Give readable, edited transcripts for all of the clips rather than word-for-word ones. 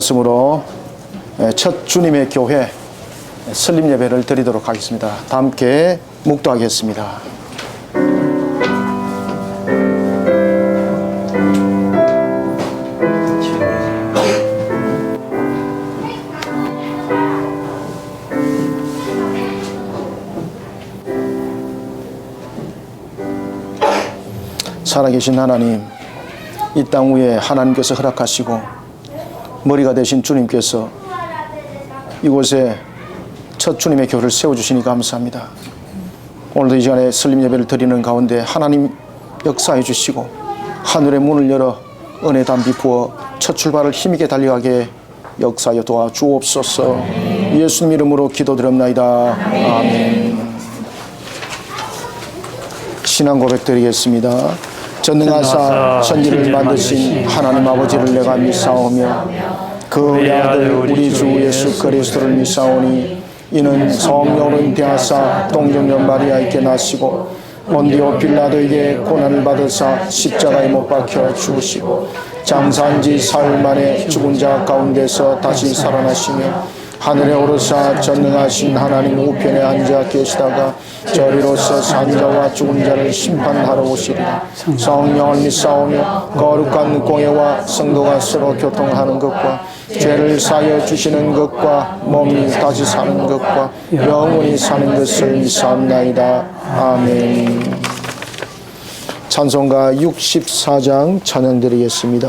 말씀으로 첫 주님의 교회 설립 예배를 드리도록 하겠습니다. 다 함께 묵도하겠습니다. 살아계신 하나님, 이 땅 위에 하나님께서 허락하시고 머리가 되신 주님께서 이곳에 첫 주님의 교회를 세워주시니 감사합니다. 오늘도 이 시간에 설립 예배를 드리는 가운데 하나님 역사해 주시고 하늘의 문을 열어 은혜 담비 부어 첫 출발을 힘있게 달려가게 역사하여 도와주옵소서. 예수님 이름으로 기도드립나이다. 아멘. 신앙 고백 드리겠습니다. 전능하사 천지를 만드신 하나님 아버지를 내가 믿사오며 그 외아들 우리 주 예수 그리스도를 믿사오니 이는 성령으로 잉태하사 동정녀 마리아에게 나시고 본디오 빌라도에게 고난을 받으사 십자가에 못 박혀 죽으시고 장사한 지 사흘 만에 죽은 자 가운데서 다시 살아나시며 하늘에 오르사 전능하신 하나님 우편에 앉아 계시다가 저리로서 산자와 죽은 자를 심판하러 오시리라. 성령을 믿사오며 거룩한 공예와 성도가 서로 교통하는 것과 죄를 사하여 주시는 것과 몸이 다시 사는 것과 영원히 사는 것을 믿사옵나이다. 아멘. 찬송가 64장 찬양 드리겠습니다.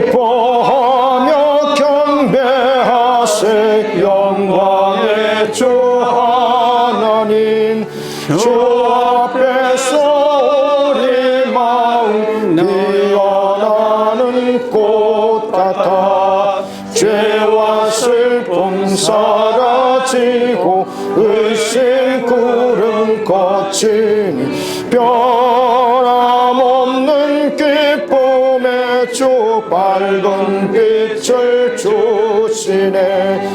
기뻐하며 경배하세 영광의 주 하나님, 주 앞에서 우리 마음 피어나는 꽃 같아 죄와 슬픔 사라지고 의심 구름 거치니 변함없는 기쁨의 주 밝은 빛을 주시네.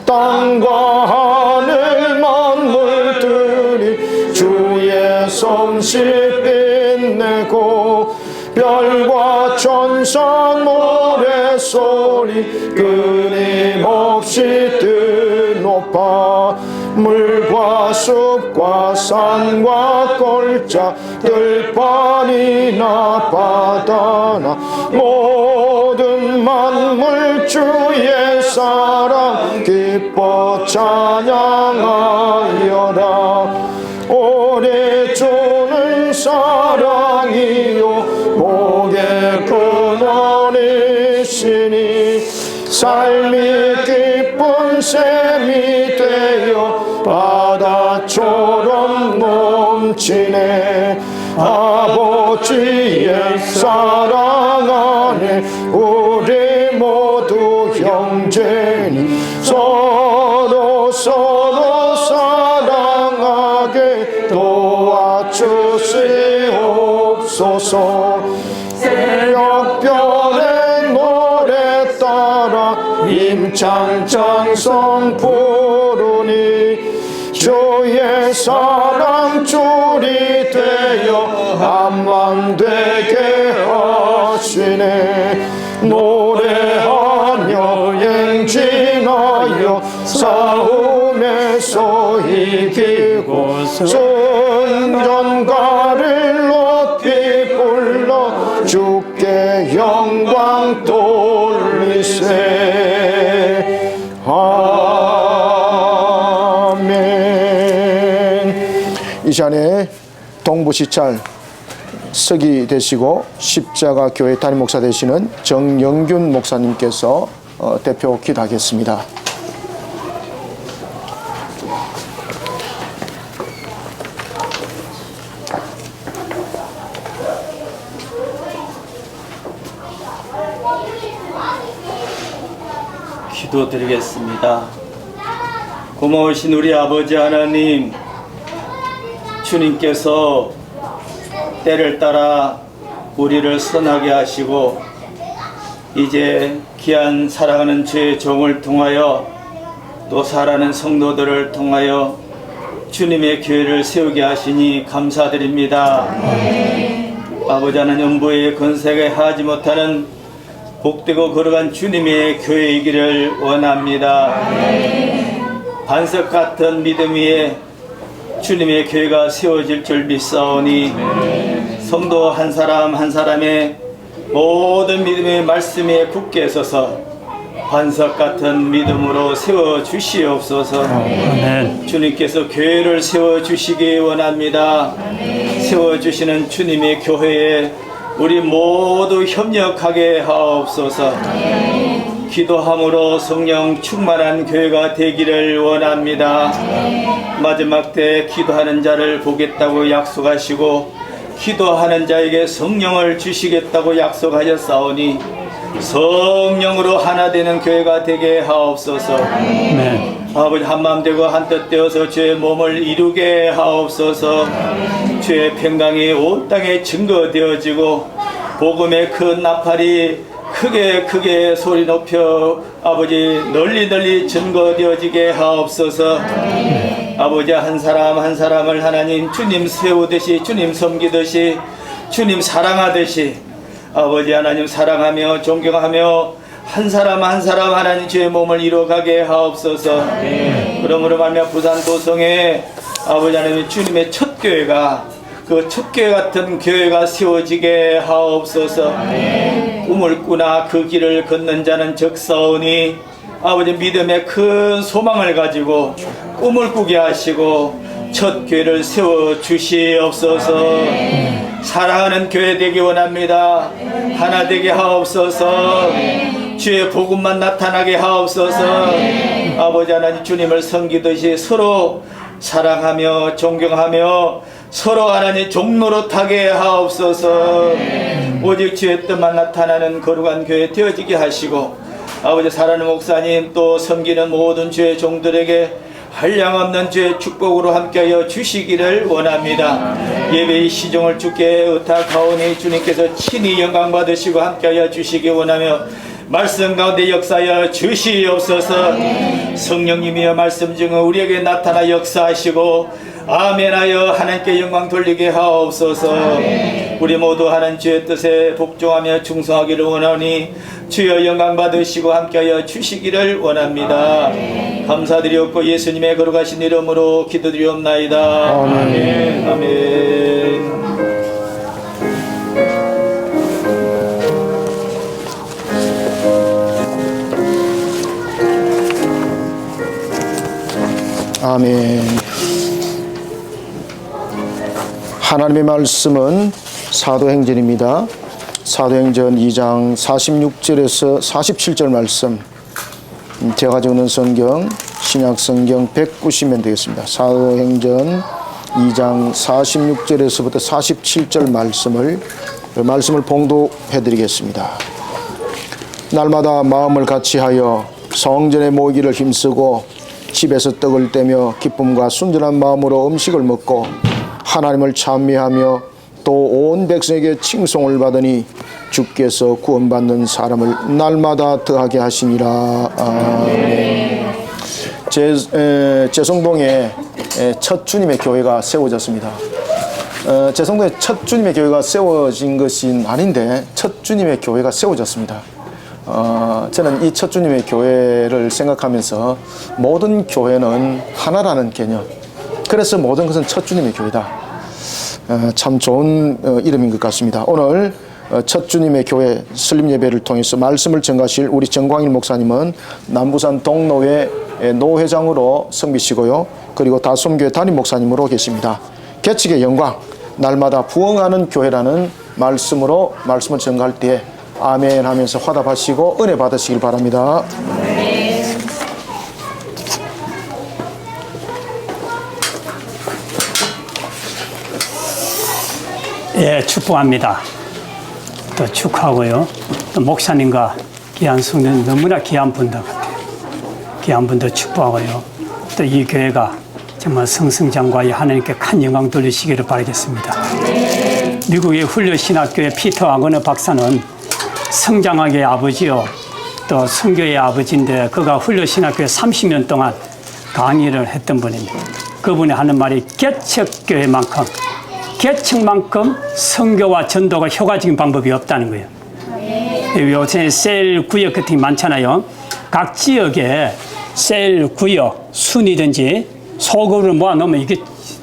땅과 하늘 만물들이 주의 솜씨 빛내고 별과 천사 노래소리 끊임없이 드높아 물과 숲과 산과 골짜 들판이나 바다나 모든 만물 주의 사랑 기뻐 찬양하여라. 우리 주는 사랑이요 복의 근원이시니 삶이 기쁜 샘이 되어 바다처럼 넘치네. 아버지의 사랑 안에 우리 모두 형제니 서로 사랑하게 도와주시옵소서. 새벽별의 노래 따라 힘찬 찬송 부르니 주의 사랑 줄이 되어 한만 되게 하시네. 노래하며 행진하여 싸움에서 이기고 순전가를 높이 불러 주께 영광 돌리세. 아멘. 이 시간에 동부시찰 서기 되시고 십자가 교회 담임 목사 되시는 정영균 목사님께서 대표 기도하겠습니다. 기도드리겠습니다. 고마우신 우리 아버지 하나님, 주님께서 때를 따라 우리를 선하게 하시고 이제 귀한 사랑하는 주의 종을 통하여 또 사랑하는 성도들을 통하여 주님의 교회를 세우게 하시니 감사드립니다. 아버지 하나님, 음부의 건세에 하지 못하는 복되고 거룩한 주님의 교회이기를 원합니다. 반석 같은 믿음 위에 주님의 교회가 세워질 줄 믿사오니 성도 한 사람 한 사람의 모든 믿음의 말씀에 굳게 서서 반석 같은 믿음으로 세워주시옵소서. 주님께서 교회를 세워주시기 원합니다. 세워주시는 주님의 교회에 우리 모두 협력하게 하옵소서. 기도함으로 성령 충만한 교회가 되기를 원합니다. 마지막 때 기도하는 자를 보겠다고 약속하시고 기도하는 자에게 성령을 주시겠다고 약속하셨사오니 성령으로 하나 되는 교회가 되게 하옵소서. 아버지, 한마음 되고 한뜻 되어서 주의 몸을 이루게 하옵소서. 주의 평강이 온 땅에 증거되어지고 복음의 큰 나팔이 크게 소리 높여 아버지 널리 증거되어지게 하옵소서. 아버지, 한 사람 한 사람을 하나님 주님 세우듯이, 주님 섬기듯이, 주님 사랑하듯이 아버지 하나님 사랑하며 존경하며 한 사람 한 사람 하나님 주의 몸을 이루어가게 하옵소서. 그러므로 말미암아 부산 도성에 아버지 하나님 주님의 첫 교회가, 그 첫 교회 같은 교회가 세워지게 하옵소서. 꿈을 꾸나 그 길을 걷는 자는 적사오니 아버지 믿음의 큰 소망을 가지고 꿈을 꾸게 하시고 첫 교회를 세워주시옵소서. 사랑하는 교회 되기 원합니다. 하나 되게 하옵소서. 주의 복음만 나타나게 하옵소서. 아버지 하나님 주님을 섬기듯이 서로 사랑하며 존경하며 서로 하나님 종로로 타게 하옵소서. 오직 주의 뜻만 나타나는 거룩한 교회 되어지게 하시고 아버지 사랑하는 목사님 또 섬기는 모든 주의 종들에게 한량없는 주의 축복으로 함께하여 주시기를 원합니다. 예배의 시종을 주께 의탁하오니 주님께서 친히 영광 받으시고 함께하여 주시기 원하며 말씀 가운데 역사하여 주시옵소서. 성령님이여 말씀 중에 우리에게 나타나 역사하시고 아멘하여 하나님께 영광 돌리게 하옵소서. 우리 모두 하나님 주의 뜻에 복종하며 충성하기를 원하니 주여 영광 받으시고 함께하여 주시기를 원합니다. 감사드리옵고 예수님의 거룩하신 이름으로 기도드리옵나이다. 아멘. 아멘. 아멘. 하나님의 말씀은 사도행전입니다. 사도행전 2장 46절에서 47절 말씀, 제가 가지고 있는 성경 신약성경 190면 되겠습니다. 사도행전 2장 46절에서부터 47절 말씀을 봉독해 드리겠습니다. 날마다 마음을 같이하여 성전에 모이기를 힘쓰고 집에서 떡을 떼며 기쁨과 순전한 마음으로 음식을 먹고 하나님을 찬미하며 또 온 백성에게 칭송을 받으니 주께서 구원받는 사람을 날마다 더하게 하시니라. 아멘. 제성동에 첫 주님의 교회가 세워졌습니다. 제성동에 첫 주님의 교회가 세워진 것이 아닌데 첫 주님의 교회가 세워졌습니다. 저는 이 첫 주님의 교회를 생각하면서 모든 교회는 하나라는 개념, 그래서 모든 것은 첫 주님의 교회다. 참 좋은 이름인 것 같습니다. 오늘 첫 주님의 교회 설립 예배를 통해서 말씀을 전가하실 우리 정광일 목사님은 남부산 동노회 노회장으로 섬기시고요. 그리고 다솜교회 담임 목사님으로 계십니다. 개척의 영광, 날마다 부흥하는 교회라는 말씀을 전가할 때에 아멘 하면서 화답하시고 은혜 받으시길 바랍니다. 예, 축복합니다. 또 축하하고요. 또 목사님과 귀한 성도는 너무나 귀한 분들 같아요. 귀한 분들 축복하고요. 또 이 교회가 정말 성성장과 하나님께 큰 영광 돌리시기를 바라겠습니다. 미국의 훈련신학교의 피터 아거너 박사는 성장학의 아버지요, 또 선교의 아버지인데 그가 훈련신학교에 30년 동안 강의를 했던 분입니다. 그분이 하는 말이 개척교회만큼, 개척만큼 선교와 전도가 효과적인 방법이 없다는 거예요. 요새 셀 구역 같은 게 많잖아요. 각 지역에 셀 구역 순이든지 소그룹을 모아놓으면 이게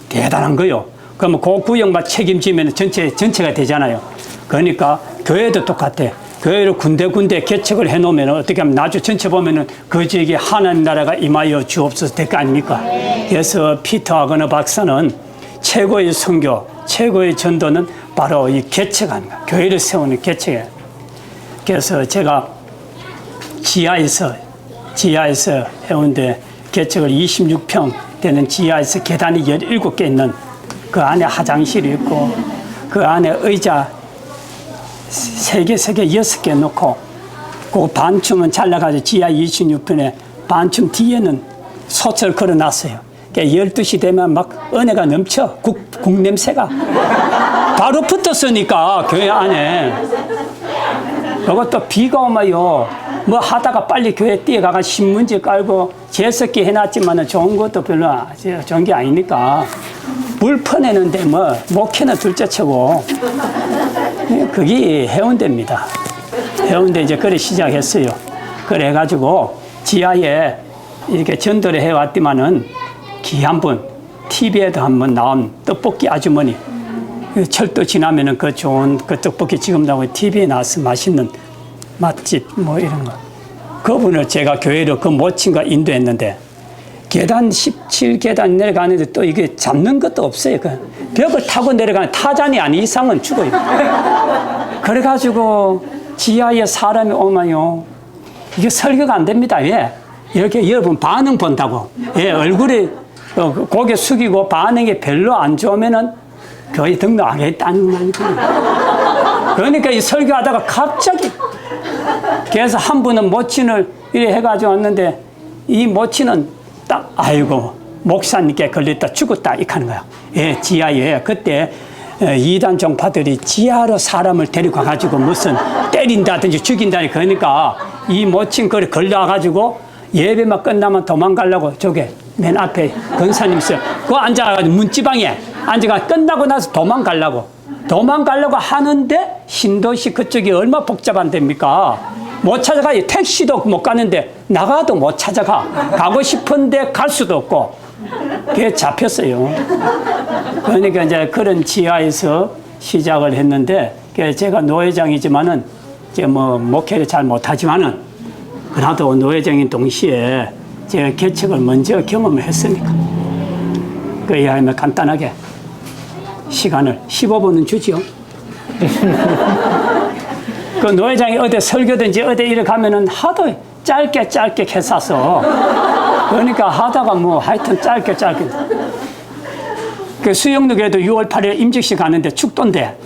대단한 거예요. 그러면 그 구역만 책임지면 전체가 되잖아요. 그러니까 교회도 똑같아. 교회를 군데군데 개척을 해놓으면 어떻게 하면 나중 전체 보면은 그 지역에 하나님 나라가 임하여 주옵소서 될 거 아닙니까? 그래서 피터 아거너 박사는 최고의 선교, 최고의 전도는 바로 이 개척하는 거야. 교회를 세우는 개척이에요. 그래서 제가 지하에서 해운대 개척을 26평 되는 지하에서 계단이 17개 있는 그 안에 화장실이 있고 그 안에 의자 3개, 6개 놓고 그 반쯤은 잘라가지고 지하 26평에 반쯤 뒤에는 소철 걸어놨어요. 12시 되면 막 은혜가 넘쳐. 국 냄새가. 바로 붙었으니까 교회 안에. 그것도 비가 오면요. 뭐 하다가 빨리 교회 뛰어가가 신문지 깔고 제습기 해놨지만 좋은 것도 별로 좋은 게 아니니까. 물 퍼내는데 뭐 목회는 둘째치고. 그게 해운대입니다. 해운대 이제 그래 시작했어요. 그래가지고 지하에 이렇게 전도를 해왔더만은 귀한 분, TV에도 한번 나온 떡볶이 아주머니. 철도 지나면은 그 좋은 그 떡볶이 지금 나오고 TV에 나와서 맛있는 맛집 뭐 이런 거. 그분을 제가 교회로 그 모친과 인도했는데 계단 17계단 내려가는데 또 이게 잡는 것도 없어요. 그 벽을 타고 내려가는 타잔이 아닌 이상은 죽어요. 그래가지고 지하에 사람이 오면요. 이게 설교가 안 됩니다. 왜? 이렇게 여러분 반응 본다고. 예, 얼굴에 고개 숙이고 반응이 별로 안 좋으면은 교회 등록하겠다는 말이거든요. 그러니까 이 설교하다가 갑자기 그래서 한 분은 모친을 이래 해가지고 왔는데 이 모친은 딱 아이고 목사님께 걸렸다 죽었다 이렇게 하는 거야. 예, 지하에 그때 이단 종파들이 지하로 사람을 데리고 가가지고 무슨 때린다든지 죽인다니 그러니까 이 모친 거리 걸려가지고 예배만 끝나면 도망가려고 저게 맨 앞에 권사님 있어요. 그거 앉아가지고 문지방에 앉아가 끝나고 나서 도망가려고 하는데 신도시 그쪽이 얼마 복잡한 데입니까? 못 찾아가요. 택시도 못 가는데 나가도 못 찾아가. 가고 싶은데 갈 수도 없고 그게 잡혔어요. 그러니까 이제 그런 지하에서 시작을 했는데 제가 노회장이지만은 이제 뭐 목회를 잘 못하지만은 그래도 노회장인 동시에 제가 개척을 먼저 경험을 했으니까 그에 하면 간단하게 시간을 15분은 주지요. 그 노회장이 어디 설교든지 어디 이래 가면은 하도 짧게 했어서 그러니까 하다가 뭐 하여튼 짧게 그 수영로교회도 6월 8일 임직식 가는데 축도인데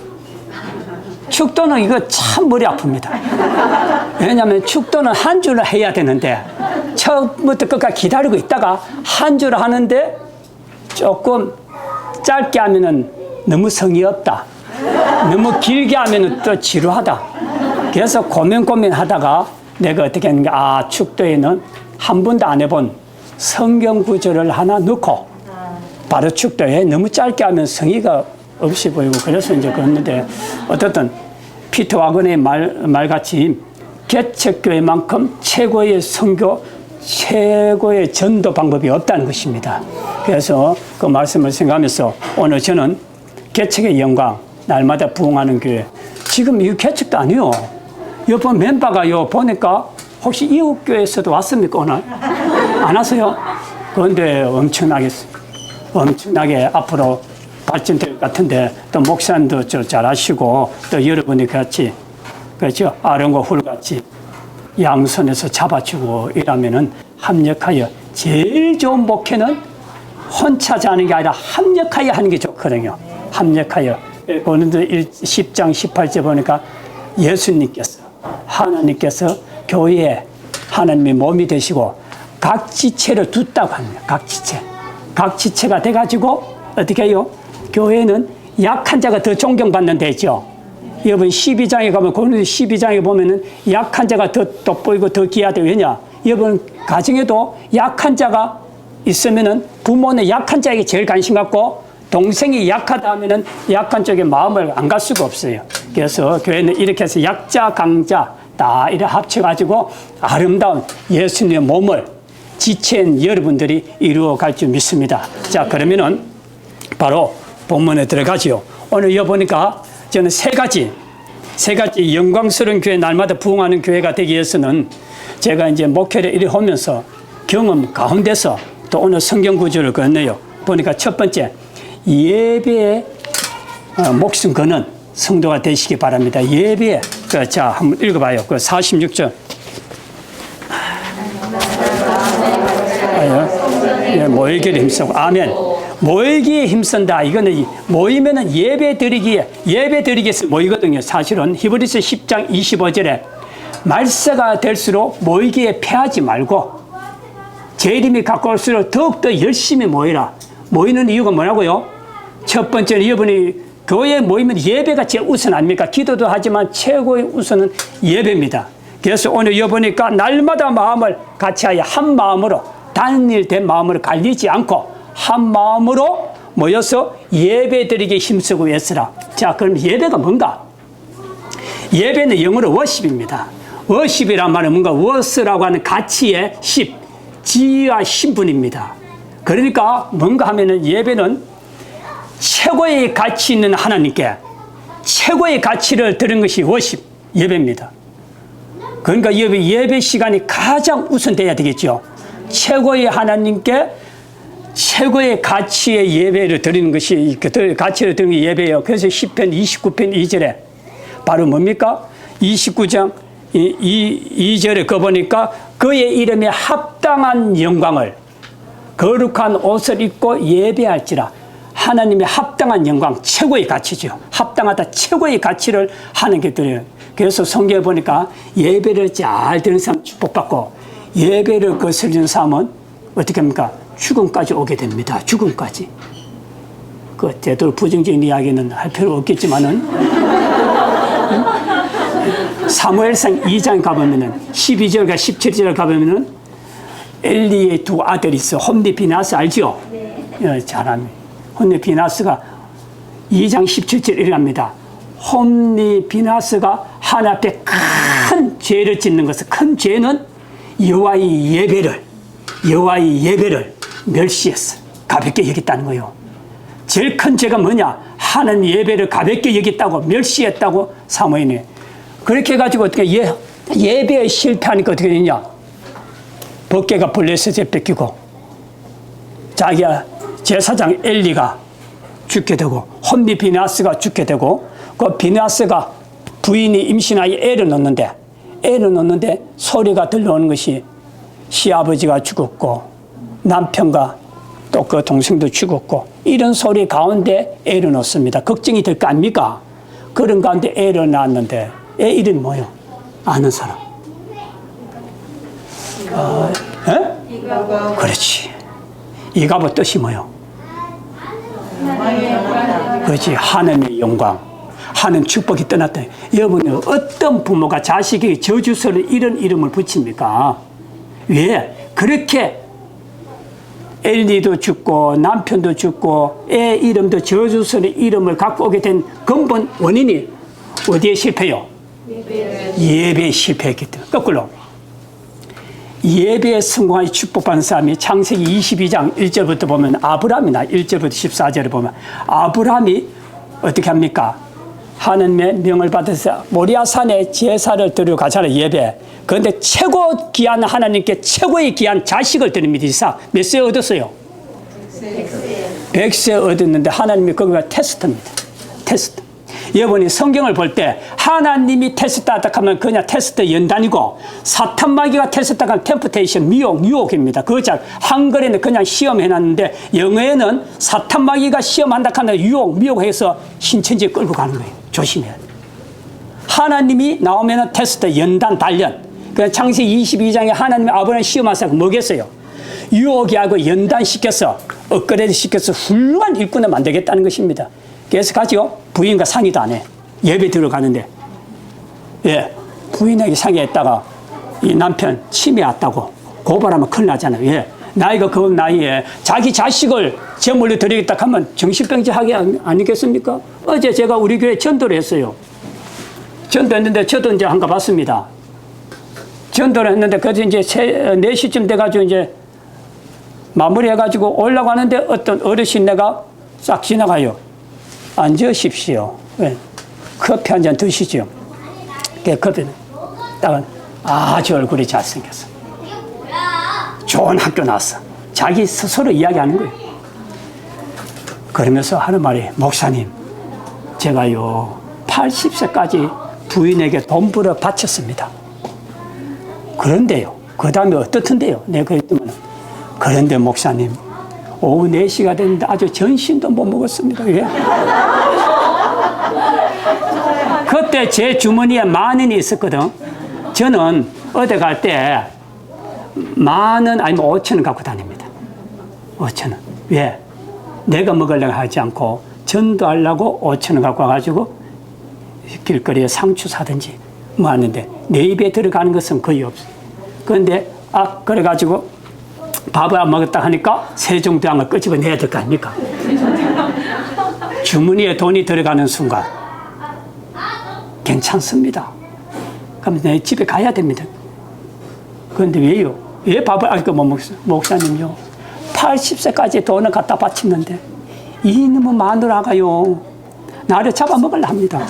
축도는 이거 참 머리 아픕니다. 왜냐하면 축도는 한 줄을 해야 되는데 처음부터 끝까지 기다리고 있다가 한 줄 하는데 조금 짧게 하면은 너무 성의 없다. 너무 길게 하면은 또 지루하다. 그래서 고민하다가 내가 어떻게 했는가, 축도에는 한 번도 안 해본 성경 구절을 하나 넣고 바로 축도에 너무 짧게 하면 성의가 없이 보이고 그래서 이제 그랬는데 어떻든 피터 와건의 말같이 개척교회만큼 최고의 선교, 최고의 전도 방법이 없다는 것입니다. 그래서 그 말씀을 생각하면서 오늘 저는 개척의 영광, 날마다 부흥하는 교회. 지금 이 개척도 아니요. 옆에 멤버가요, 보니까 혹시 이웃교회에서도 왔습니까, 오늘? 안 왔어요? 그런데 엄청나게 앞으로 발전될 것 같은데 또 목사님도 잘 아시고 또 여러분이 같이 그렇죠? 아론과 훌 같이 양손에서 잡아주고 이러면은 합력하여 제일 좋은 목회는 혼자 하는 게 아니라 합력하여 하는 게 좋거든요. 합력하여. 고린도 10장 18절 보니까 예수님께서 하나님께서 교회에 하나님의 몸이 되시고 각 지체를 뒀다고 합니다. 각 지체가 돼가지고 어떻게 해요? 교회는 약한 자가 더 존경받는 데죠. 여러분 12장에 가면 고린도 12장에 보면은 약한 자가 더 돋보이고 더 귀하다. 왜냐? 여러분 가정에도 약한 자가 있으면은 부모는 약한 자에게 제일 관심 갖고 동생이 약하다 하면은 약한 쪽에 마음을 안 갈 수가 없어요. 그래서 교회는 이렇게 해서 약자, 강자 다 이렇게 합쳐가지고 아름다운 예수님의 몸을 지체인 여러분들이 이루어갈 줄 믿습니다. 자, 그러면은 바로 본문에 들어가지요. 오늘 여기 보니까 저는 세 가지 영광스러운 교회, 날마다 부흥하는 교회가 되기 위해서는 제가 이제 목회를 이렇게 하면서 경험 가운데서 또 오늘 성경 구절을 건네요. 보니까 첫 번째, 예배에 목숨 거는 성도가 되시기 바랍니다. 예배에. 자, 한번 읽어봐요. 그 46절. 모이기에 힘쓰고. 아멘. 모이기에 힘쓴다. 이거는 모이면은 예배 드리기에 모이거든요. 사실은 히브리서 10장 25절에 말세가 될수록 모이기에 패하지 말고 재림이 가까울수록 더욱더 열심히 모이라. 모이는 이유가 뭐라고요? 첫 번째는 여러분이 교회에 모이면 예배가 제일 우선 아닙니까? 기도도 하지만 최고의 우선은 예배입니다. 그래서 오늘 여보니까 날마다 마음을 같이하여 한 마음으로 단일된 마음으로 갈리지 않고 한 마음으로 모여서 예배드리게 힘쓰고 애쓰라. 자, 그럼 예배가 뭔가? 예배는 영어로 워십입니다. 워십이란 말은 뭔가 워스라고 하는 가치의 십, 지위와 신분입니다. 그러니까 뭔가 하면은 예배는 최고의 가치 있는 하나님께 최고의 가치를 드리는 것이 워십, 예배입니다. 그러니까 예배 시간이 가장 우선돼야 되겠죠. 최고의 하나님께 최고의 가치의 예배를 드리는 것이, 가치를 드리는 게 예배예요. 그래서 시편 29편 2절에 바로 뭡니까? 29장 2절에 그 보니까 그의 이름에 합당한 영광을 거룩한 옷을 입고 예배할지라. 하나님의 합당한 영광, 최고의 가치죠. 합당하다, 최고의 가치를 하는 게 드려요. 그래서 성경에 보니까 예배를 잘 드리는 사람 축복받고 예배를 거스르는 사람은 어떻게 합니까? 죽음까지 오게 됩니다. 죽음까지. 그 제대로 부정적인 이야기는 할 필요 없겠지만은 사무엘상 2장 가보면은 12절과 17절 가보면은 엘리의 두 아들이 있어. 홈리 비나스 알죠? 네. 잘합니다. 홈리 비나스가 2장 17절 이렇게 합니다. 홈리 비나스가 하나님 앞에 큰 죄를 짓는 것은, 큰 죄는 여호와의 예배를 멸시했어. 가볍게 여겼다는 거예요. 제일 큰 죄가 뭐냐? 하나님 예배를 가볍게 여겼다고, 멸시했다고 사무엘이. 그렇게 해가지고 어떻게 예배에 실패하니까 어떻게 되냐? 법궤가 블레셋에 뺏기고 자기야 제사장 엘리가 죽게 되고 홈리 비나스가 죽게 되고 그 비나스가 부인이 임신하여 애를 낳는데 소리가 들려오는 것이 시아버지가 죽었고 남편과 또 그 동생도 죽었고 이런 소리 가운데 애를 낳습니다. 걱정이 될 거 아닙니까? 그런 가운데 애를 낳았는데 애 이름이 뭐예요? 아는 사람? 그렇지. 이가보 뜻이 뭐예요? 그렇지. 하나님의 영광, 하나님 축복이 떠났다. 여러분, 어떤 부모가 자식에게 저주서를 이런 이름을 붙입니까? 왜? 그렇게 엘리도 죽고 남편도 죽고 애 이름도 저주서의 이름을 갖고 오게 된 근본 원인이 어디에 실패요? 예배에 실패했기 때문에. 거꾸로 예배에 성공하여 축복받는 사람이 창세기 22장 1절부터 보면 아브라함이나 1절부터 14절을 보면 아브라함이 어떻게 합니까? 하나님의 명을 받아서 모리아산에 제사를 드리러 가잖아요. 예배. 그런데 최고 귀한 하나님께 최고의 귀한 자식을 드립니다. 이삭. 몇 세 얻었어요? 100세 얻었는데 하나님이 거기가 테스트입니다. 테스트. 여러분이 성경을 볼 때 하나님이 테스트하다 하면 그냥 테스트 연단이고 사탄마귀가 테스트하다 하면 템프테이션, 유혹입니다. 그 자 한글에는 그냥 시험해놨는데 영어에는 사탄마귀가 시험한다 하면 미혹해서 신천지에 끌고 가는 거예요. 조심해야 돼요. 하나님이 나오면 테스트, 연단, 단련. 그 창세기 22장에 하나님이 아브라함 시험하사가 뭐겠어요? 유혹이 하고 연단시켜서 업그레이드 시켜서 훌륭한 일꾼을 만들겠다는 것입니다. 그래서 가지요. 부인과 상의도 안 해. 예배 들어가는데 부인에게 상의했다가 이 남편 치매 왔다고 고발하면 큰일 나잖아요. 나이가 그 나이에 자기 자식을 제물로 드리겠다 하면 정신병자하게 아니겠습니까? 어제 제가 우리 교회 전도를 했어요. 전도했는데 저도 이제 한가 봤습니다. 전도를 했는데 그래서 이제 4시쯤 돼가지고 이제 마무리해가지고 올라가는데 어떤 어르신네가 싹 지나가요. 앉으십시오. 네. 커피 한 잔 드시죠. 커피는 딱 아주 얼굴이 잘생겼어. 좋은 학교 나왔어. 자기 스스로 이야기하는 거예요. 그러면서 하는 말이 목사님 제가요 80세까지 부인에게 돈 벌어 바쳤습니다. 그런데요 그 다음에 어떻던데요? 내가 그랬더니 그런데 목사님 오후 4시가 됐는데 아주 전신도 못 먹었습니다. 왜? 그때 제 주머니에 10,000원이 있었거든. 저는 어디 갈 때 10,000원 아니면 5,000원 갖고 다닙니다. 5,000원. 왜? 내가 먹으려고 하지 않고 전도하려고 5,000원 갖고 와가지고 길거리에 상추 사든지 뭐 하는데 내 입에 들어가는 것은 거의 없어요. 그런데 그래가지고 밥을 안 먹었다 하니까 세종대왕을 끄집어내야 될 거 아닙니까? 주머니에 돈이 들어가는 순간 괜찮습니다. 그럼 내 집에 가야 됩니다. 그런데 왜요? 왜 밥을 아직도 못 먹었어요? 목사님요 80세까지 돈을 갖다 바쳤는데 이놈의 마누라가요 나를 잡아먹으려 합니다.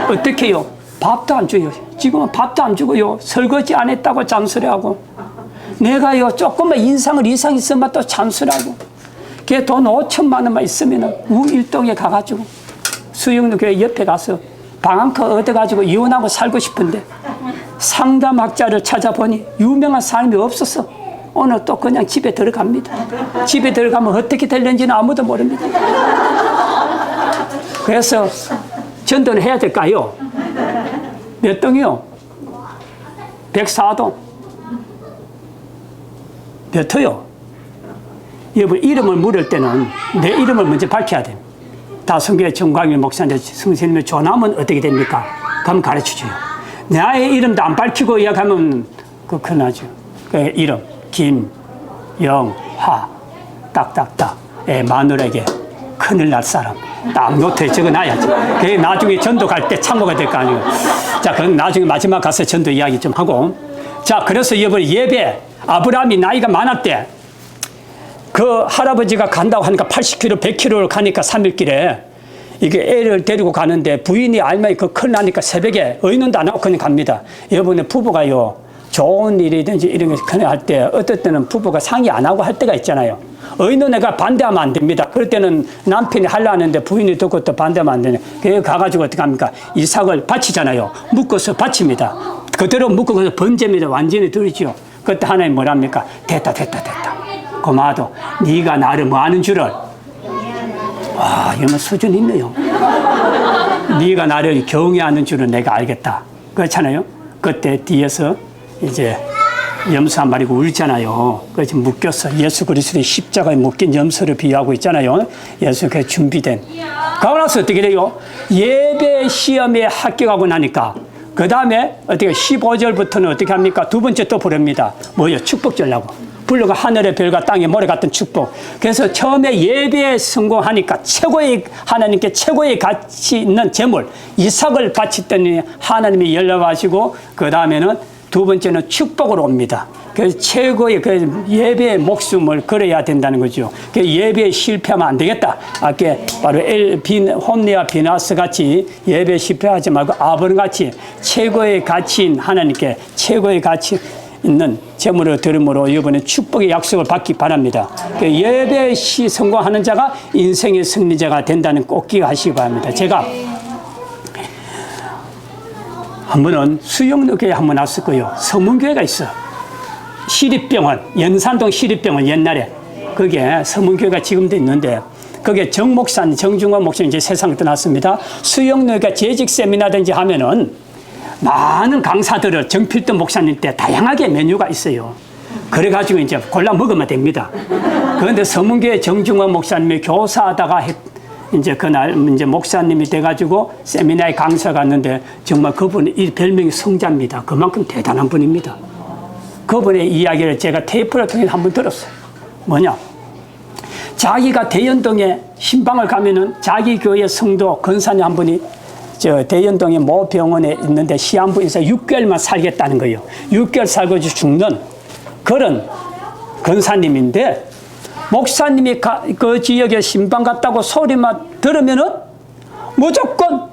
어떻게 해요? 밥도 안 줘요. 지금은 밥도 안 주고요 설거지 안 했다고 잔소리하고 내가요 조금만 인상을 이상 있으면 또 잔소리하고 걔 돈 5천만 원만 있으면 우일동에 가가지고 수영로 교회 옆에 가서 방 한 칸 얻어가지고 이혼하고 살고 싶은데 상담학자를 찾아보니 유명한 사람이 없어서 오늘 또 그냥 집에 들어갑니다. 집에 들어가면 어떻게 될는지는 아무도 모릅니다. 그래서 전도는 해야 될까요? 몇 동이요? 104동. 몇 호요? 여러분 이름을 물을 때는 내 이름을 먼저 밝혀야 됩니다. 다성교회 정광일 목사님, 성신님의 조남은 어떻게 됩니까? 그럼 가르쳐줘요. 나의 이름도 안 밝히고 이야기하면 큰일 나죠. 그 이름 김영화 딱딱딱 마누라에게 큰일 날 사람 딱 노트에 적어놔야지. 그게 나중에 전도 갈 때 참고가 될 거 아니에요. 자, 그럼 나중에 마지막 가서 전도 이야기 좀 하고. 자, 그래서 이번에 예배 아브라함이 나이가 많았대. 그 할아버지가 간다고 하니까 80km, 100km를 가니까 3일길에 이게 애를 데리고 가는데 부인이 알마이 그 큰일 나니까 새벽에 의논도 안 하고 그냥 갑니다. 이번에 부부가요 좋은 일이든지 이런 게 큰일 할 때 어떨 때는 부부가 상의 안 하고 할 때가 있잖아요. 의논회가 반대하면 안 됩니다. 그럴 때는 남편이 하려 하는데 부인이 듣고 또 반대하면 안 되네. 그래 가가지고 어떻게 합니까? 이삭을 바치잖아요. 묶어서 바칩니다. 그대로 묶어서 번제입니다. 완전히 들이죠. 그때 하나님 뭐랍니까? 됐다. 고마도 네가 나를 뭐 하는 줄을 와 이거 수준 있네요. 네가 나를 경외하는 줄은 내가 알겠다. 그렇잖아요. 그때 뒤에서 이제 염소 한 마리가 울잖아요. 그래서 묶였어. 예수 그리스도의 십자가에 묶인 염소를 비유하고 있잖아요. 예수께 준비된. 그러고 나서 어떻게 돼요? 예배 시험에 합격하고 나니까 그 다음에 어떻게 15절부터는 어떻게 합니까? 두 번째 또 부릅니다. 뭐요? 축복 주려고. 불러가 하늘의 별과 땅의 모래 같은 축복. 그래서 처음에 예배에 성공하니까 하나님께 최고의 가치 있는 제물 이삭을 바쳤더니 하나님이 열려가지고 그 다음에는 두 번째는 축복으로 옵니다. 그래서 최고의 그 예배의 목숨을 걸어야 된다는 거죠. 그 예배에 실패하면 안 되겠다. 아까 바로 홈리와 비나스 같이 예배에 실패하지 말고 아브람 같이 최고의 가치인 하나님께 최고의 가치 있는 제물을 드림으로 이번에 축복의 약속을 받기 바랍니다. 예배에 성공하는 자가 인생의 승리자가 된다는 꼭 기억하시기 바랍니다. 제가 한 번은 수영로교회 한 번 왔었고요. 서문교회가 있어. 시립병원, 연산동 시립병원 옛날에 그게 서문교회가 지금도 있는데 그게 정중원 목사님 이제 세상을 떠났습니다. 수영로교회 재직 세미나든지 하면은 많은 강사들을 정필돈 목사님 때 다양하게 메뉴가 있어요. 그래가지고 이제 골라 먹으면 됩니다. 그런데 서문교회 정중원 목사님이 교사하다가 이제 그날 이제 목사님이 돼가지고 세미나에 강사 갔는데 정말 그분이 이 별명이 성자입니다. 그만큼 대단한 분입니다. 그분의 이야기를 제가 테이프를 통해 한번 들었어요. 뭐냐? 자기가 대연동에 신방을 가면은 자기 교회 성도 권사님 한 분이 대연동의 모 병원에 있는데 시한부에서 6개월만 살겠다는 거예요. 6개월 살고 죽는 그런 권사님인데, 목사님이 그 지역에 신방 갔다고 소리만 들으면은 무조건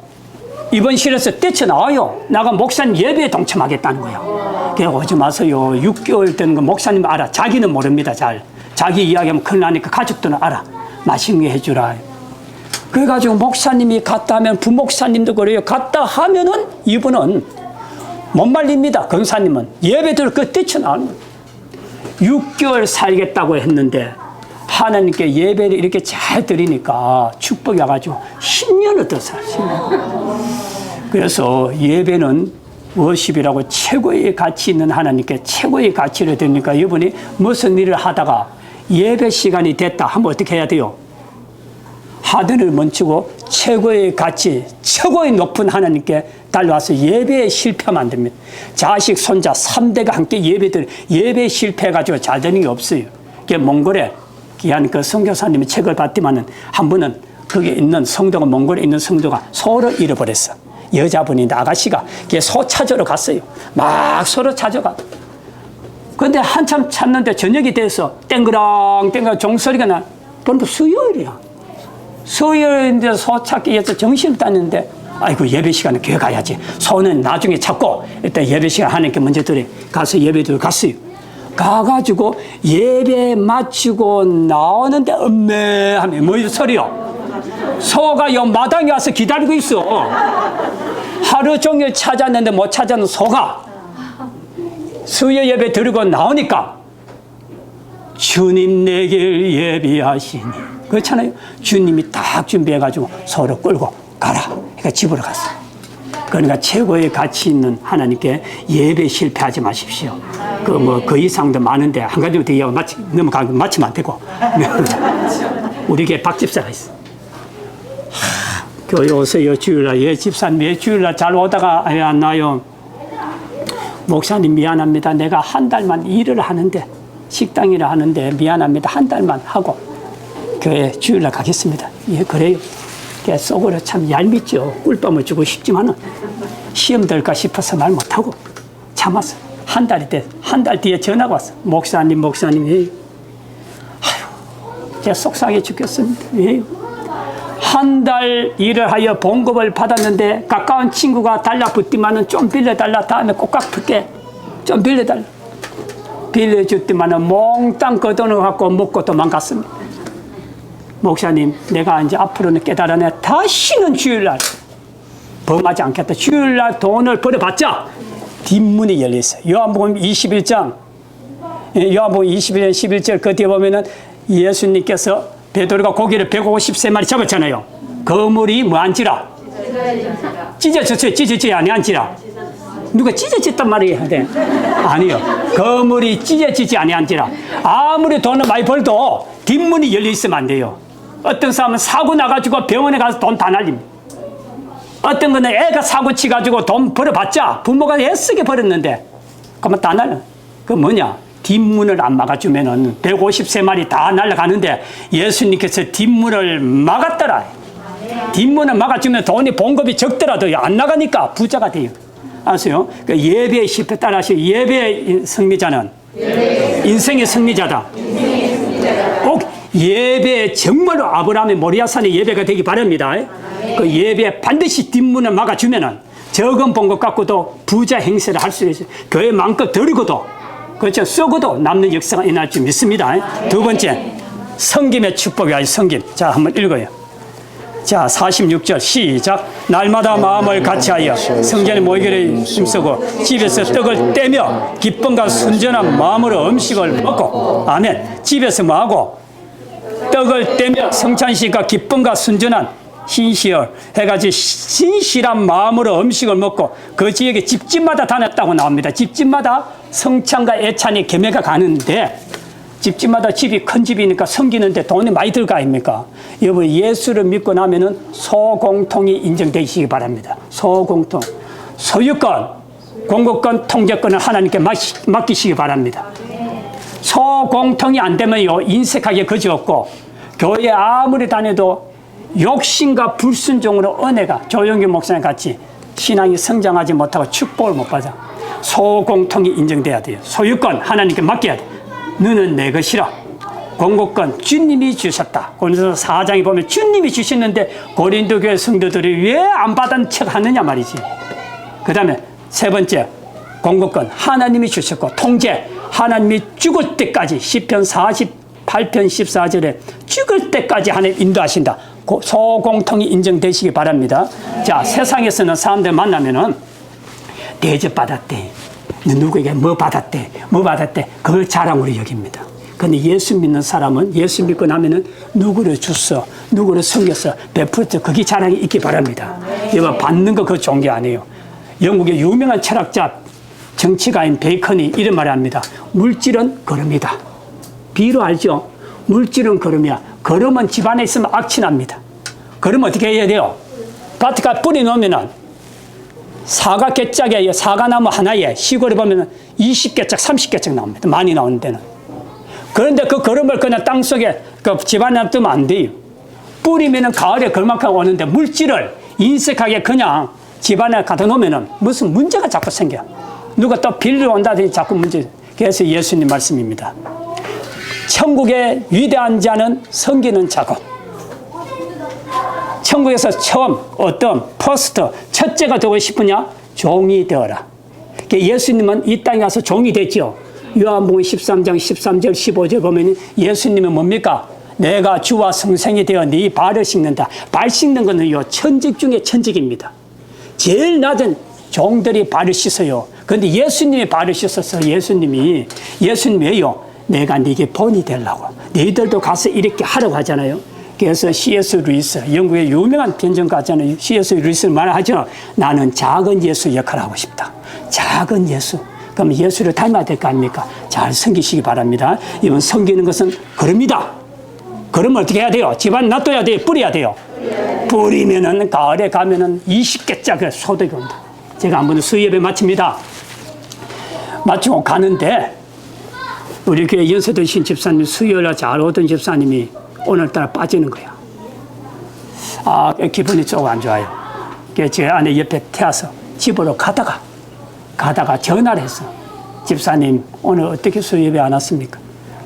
입원실에서 뛰쳐나와요. 나가 목사님 예배에 동참하겠다는 거야. 그냥 오지 마세요. 6개월 된 거 목사님 알아. 자기는 모릅니다. 잘. 자기 이야기하면 큰일 나니까 가족들은 알아. 맛있는 게 해주라. 그래가지고 목사님이 갔다 하면 부목사님도 그래요. 갔다 하면은 이분은 못 말립니다. 권사님은. 예배들 뛰쳐나오는 거예요. 6개월 살겠다고 했는데 하나님께 예배를 이렇게 잘 드리니까 축복이 와가지고 10년을 더 살았어요. 그래서 예배는 워십이라고 최고의 가치 있는 하나님께 최고의 가치를 드리니까 이분이 무슨 일을 하다가 예배 시간이 됐다 하면 어떻게 해야 돼요? 하늘을 멈추고 최고의 가치, 최고의 높은 하나님께 달려와서 예배에 실패하면 안 됩니다. 자식, 손자 3대가 함께 예배에 실패해가지고 잘 되는 게 없어요. 그게 몽골에 귀한 그 선교사님의 책을 봤더만은 한 분은 거기 있는 성도가, 몽골에 있는 성도가 소를 잃어버렸어. 여자분인데 아가씨가 소 찾으러 갔어요. 막 소를 찾아가. 근데 한참 찾는데 저녁이 돼서 땡그랑 종소리가 나. 그런데 수요일이야. 수요일인데 소 찾기 위해서 정신을 땄는데, 아이고 예배 시간에 교회 가야지. 소는 나중에 찾고 일단 예배 시간 하나님께 먼저 드려. 가서 예배도 갔어요. 가가지고 예배 마치고 나오는데 음매하면 뭐 소리요? 소가 요 마당에 와서 기다리고 있어. 하루 종일 찾았는데 못 찾아는 소가 수요 예배 드리고 나오니까 주님 내게 예비하시니, 그렇잖아요. 주님이 딱 준비해가지고 소를 끌고 가라. 그러니까 집으로 갔어. 그러니까 최고의 가치 있는 하나님께 예배 실패하지 마십시오. 그 이상도 많은데 한 가지 더 이야기 넘어가면 마치면 안 되고. 우리 교회 박 집사가 있어. 교회 오세요 주일날. 예 집사님, 예 주일날 잘 오다가 왜 안 나요? 목사님 미안합니다. 내가 한 달만 일을 하는데, 식당 일을 하는데 미안합니다. 한 달만 하고 교회 주일날 가겠습니다. 예 그래요. 속으로 참 얄밉죠. 꿀밤을 주고 싶지만은 시험 될까 싶어서 말 못하고 참았어. 한 달 뒤에 전화가 왔어. 목사님, 예. 아휴, 제가 속상해 죽겠습니다. 왜요? 한 달 일을 하여 봉급을 받았는데 가까운 친구가 달라붙지만은 좀 빌려달라. 다음에 꼭 갚을게. 좀 빌려달라. 빌려줬더만은 몽땅 그 돈을 갖고 먹고 도망갔습니다. 목사님, 내가 이제 앞으로는 깨달아내. 다시는 주일날 범하지 않겠다. 주일날 돈을 벌어봤자 뒷문이 열려있어요. 요한복음 21장, 요한복음 21장 11절 그 뒤에 보면은 예수님께서 베드로가 고기를 153마리 잡았잖아요. 그물이 뭐한지라? 찢어졌어요. 찢어지지 아니한지라? 누가 찢어졌단 말이에요? 네. 아니요. 그물이 찢어지지 아니한지라. 아무리 돈을 많이 벌도 뒷문이 열려있으면 안 돼요. 어떤 사람은 사고 나가지고 병원에 가서 돈 다 날립니다. 어떤 거는 애가 사고 치가지고 돈 벌어봤자 부모가 애쓰게 벌었는데 그러면 다 날려. 그 뭐냐? 뒷문을 안 막아주면은 153마리 다 날아가는데 예수님께서 뒷문을 막았더라. 뒷문을 막아주면 돈이 봉급이 적더라도 안 나가니까 부자가 돼요. 아세요? 그 예배의 실패 따라하시고, 예배의 승리자는 인생의 승리자다. 꼭 예배 정말로 아브라함의 모리아산의 예배가 되기 바랍니다. 그 예배에 반드시 뒷문을 막아주면은 적은 봉급 갖고도 부자 행세를 할 수 있어요. 교회 마음껏 드리고도, 그렇죠, 쏘고도 남는 역사가 일어날 줄 믿습니다. 두 번째, 섬김의 축복이 아니라 섬김. 자, 한번 읽어요. 자, 46절 시작. 날마다 마음을 같이하여 성전에 모이기를 힘쓰고 집에서 떡을 떼며 기쁨과 순전한 마음으로 음식을 먹고. 아멘. 집에서 뭐하고? 떡을 떼며 성찬식과 기쁨과 순전한 신시열 해가지고 신실한 마음으로 음식을 먹고 그 지역에 집집마다 다녔다고 나옵니다. 집집마다 성찬과 애찬이 개매가 가는데 집집마다 집이 큰 집이니까 섬기는데 돈이 많이 들 거 아닙니까? 여러분, 예수를 믿고 나면은 소공통이 인정되시기 바랍니다. 소공통. 소유권, 공급권, 통제권을 하나님께 맡기시기 바랍니다. 소공통이 안 되면요, 인색하게 거지없고, 교회 아무리 다녀도 욕심과 불순종으로 은혜가 조영규 목사님 같이 신앙이 성장하지 못하고 축복을 못 받아. 소공통이 인정돼야 돼요. 소유권 하나님께 맡겨야 돼. 너는 내 것이라. 공급권 주님이 주셨다. 고린도서 4장에 보면 주님이 주시는데 고린도 교회 성도들이 왜 안 받은 척 하느냐 말이지. 그 다음에 세 번째, 공급권 하나님이 주셨고, 통제 하나님이 죽을 때까지, 시편 48편 14절에 죽을 때까지 하나님 인도하신다. 소공통이 인정되시기 바랍니다. 자, 세상에서는 사람들 만나면은 대접받았대, 누구에게 뭐 받았대, 뭐 받았대, 그걸 자랑으로 여깁니다. 근데 예수 믿는 사람은 예수 믿고 나면은 누구를 줬어, 누구를 섬겼어, 베풀었어, 그게 자랑이 있기 바랍니다. 이거 받는 거 그거 좋은 게 아니에요. 영국의 유명한 철학자, 정치가인 베이컨이 이런 말을 합니다. 물질은 걸음이다. 비로 알죠? 물질은 걸음이야. 걸음은 집안에 있으면 악취납니다. 걸음 어떻게 해야 돼요? 밭에가 뿌리 놓으면은 사과 개짝에, 사과나무 하나에 시골에 보면 20개짝, 30개짝 나옵니다. 많이 나오는 데는. 그런데 그 걸음을 그냥 땅 속에 그 집안에 놔두면 안 돼요. 뿌리면은 가을에 그만큼 오는데 물질을 인색하게 그냥 집안에 갖다 놓으면은 무슨 문제가 자꾸 생겨. 누가 또 빌려 온다든지 자꾸 문제. 그래서 예수님 말씀입니다. 천국의 위대한 자는 섬기는 자고, 천국에서 처음 어떤 퍼스트 첫째가 되고 싶으냐? 종이 되어라. 예수님은 이 땅에 와서 종이 됐죠. 요한복음 13장 13절 15절 보면 예수님은 뭡니까? 내가 주와 성생이 되어 네 발을 씻는다. 발 씻는 것은 요 천직 중에 천직입니다. 제일 낮은 종들이 발을 씻어요. 그런데 예수님이 발을 씻어서 예수님이 왜요? 내가 네게 본이 되려고. 너희들도 가서 이렇게 하라고 하잖아요. 그래서 C.S. 루이스, 영국의 유명한 변정가잖아요. C.S. 루이스는 말하죠. 나는 작은 예수 역할을 하고 싶다. 작은 예수. 그럼 예수를 닮아야 될 거 아닙니까? 잘 섬기시기 바랍니다. 이건 섬기는 것은 걸음이다. 걸음을 어떻게 해야 돼요? 집안 놔둬야 돼요? 뿌려야 돼요? 뿌리면은 가을에 가면은 20개짜리 소득이 온다. 제가 한 번 수협에 마칩니다. 마치고 가는데 우리 교회 연세드신 집사님, 수요일날 잘 오던 집사님이 오늘따라 빠지는 거야. 아, 기분이 조금 안 좋아요. 제 아내 옆에 태워서 집으로 가다가 전화를 했어. 집사님, 오늘 어떻게 수협에 안 왔습니까?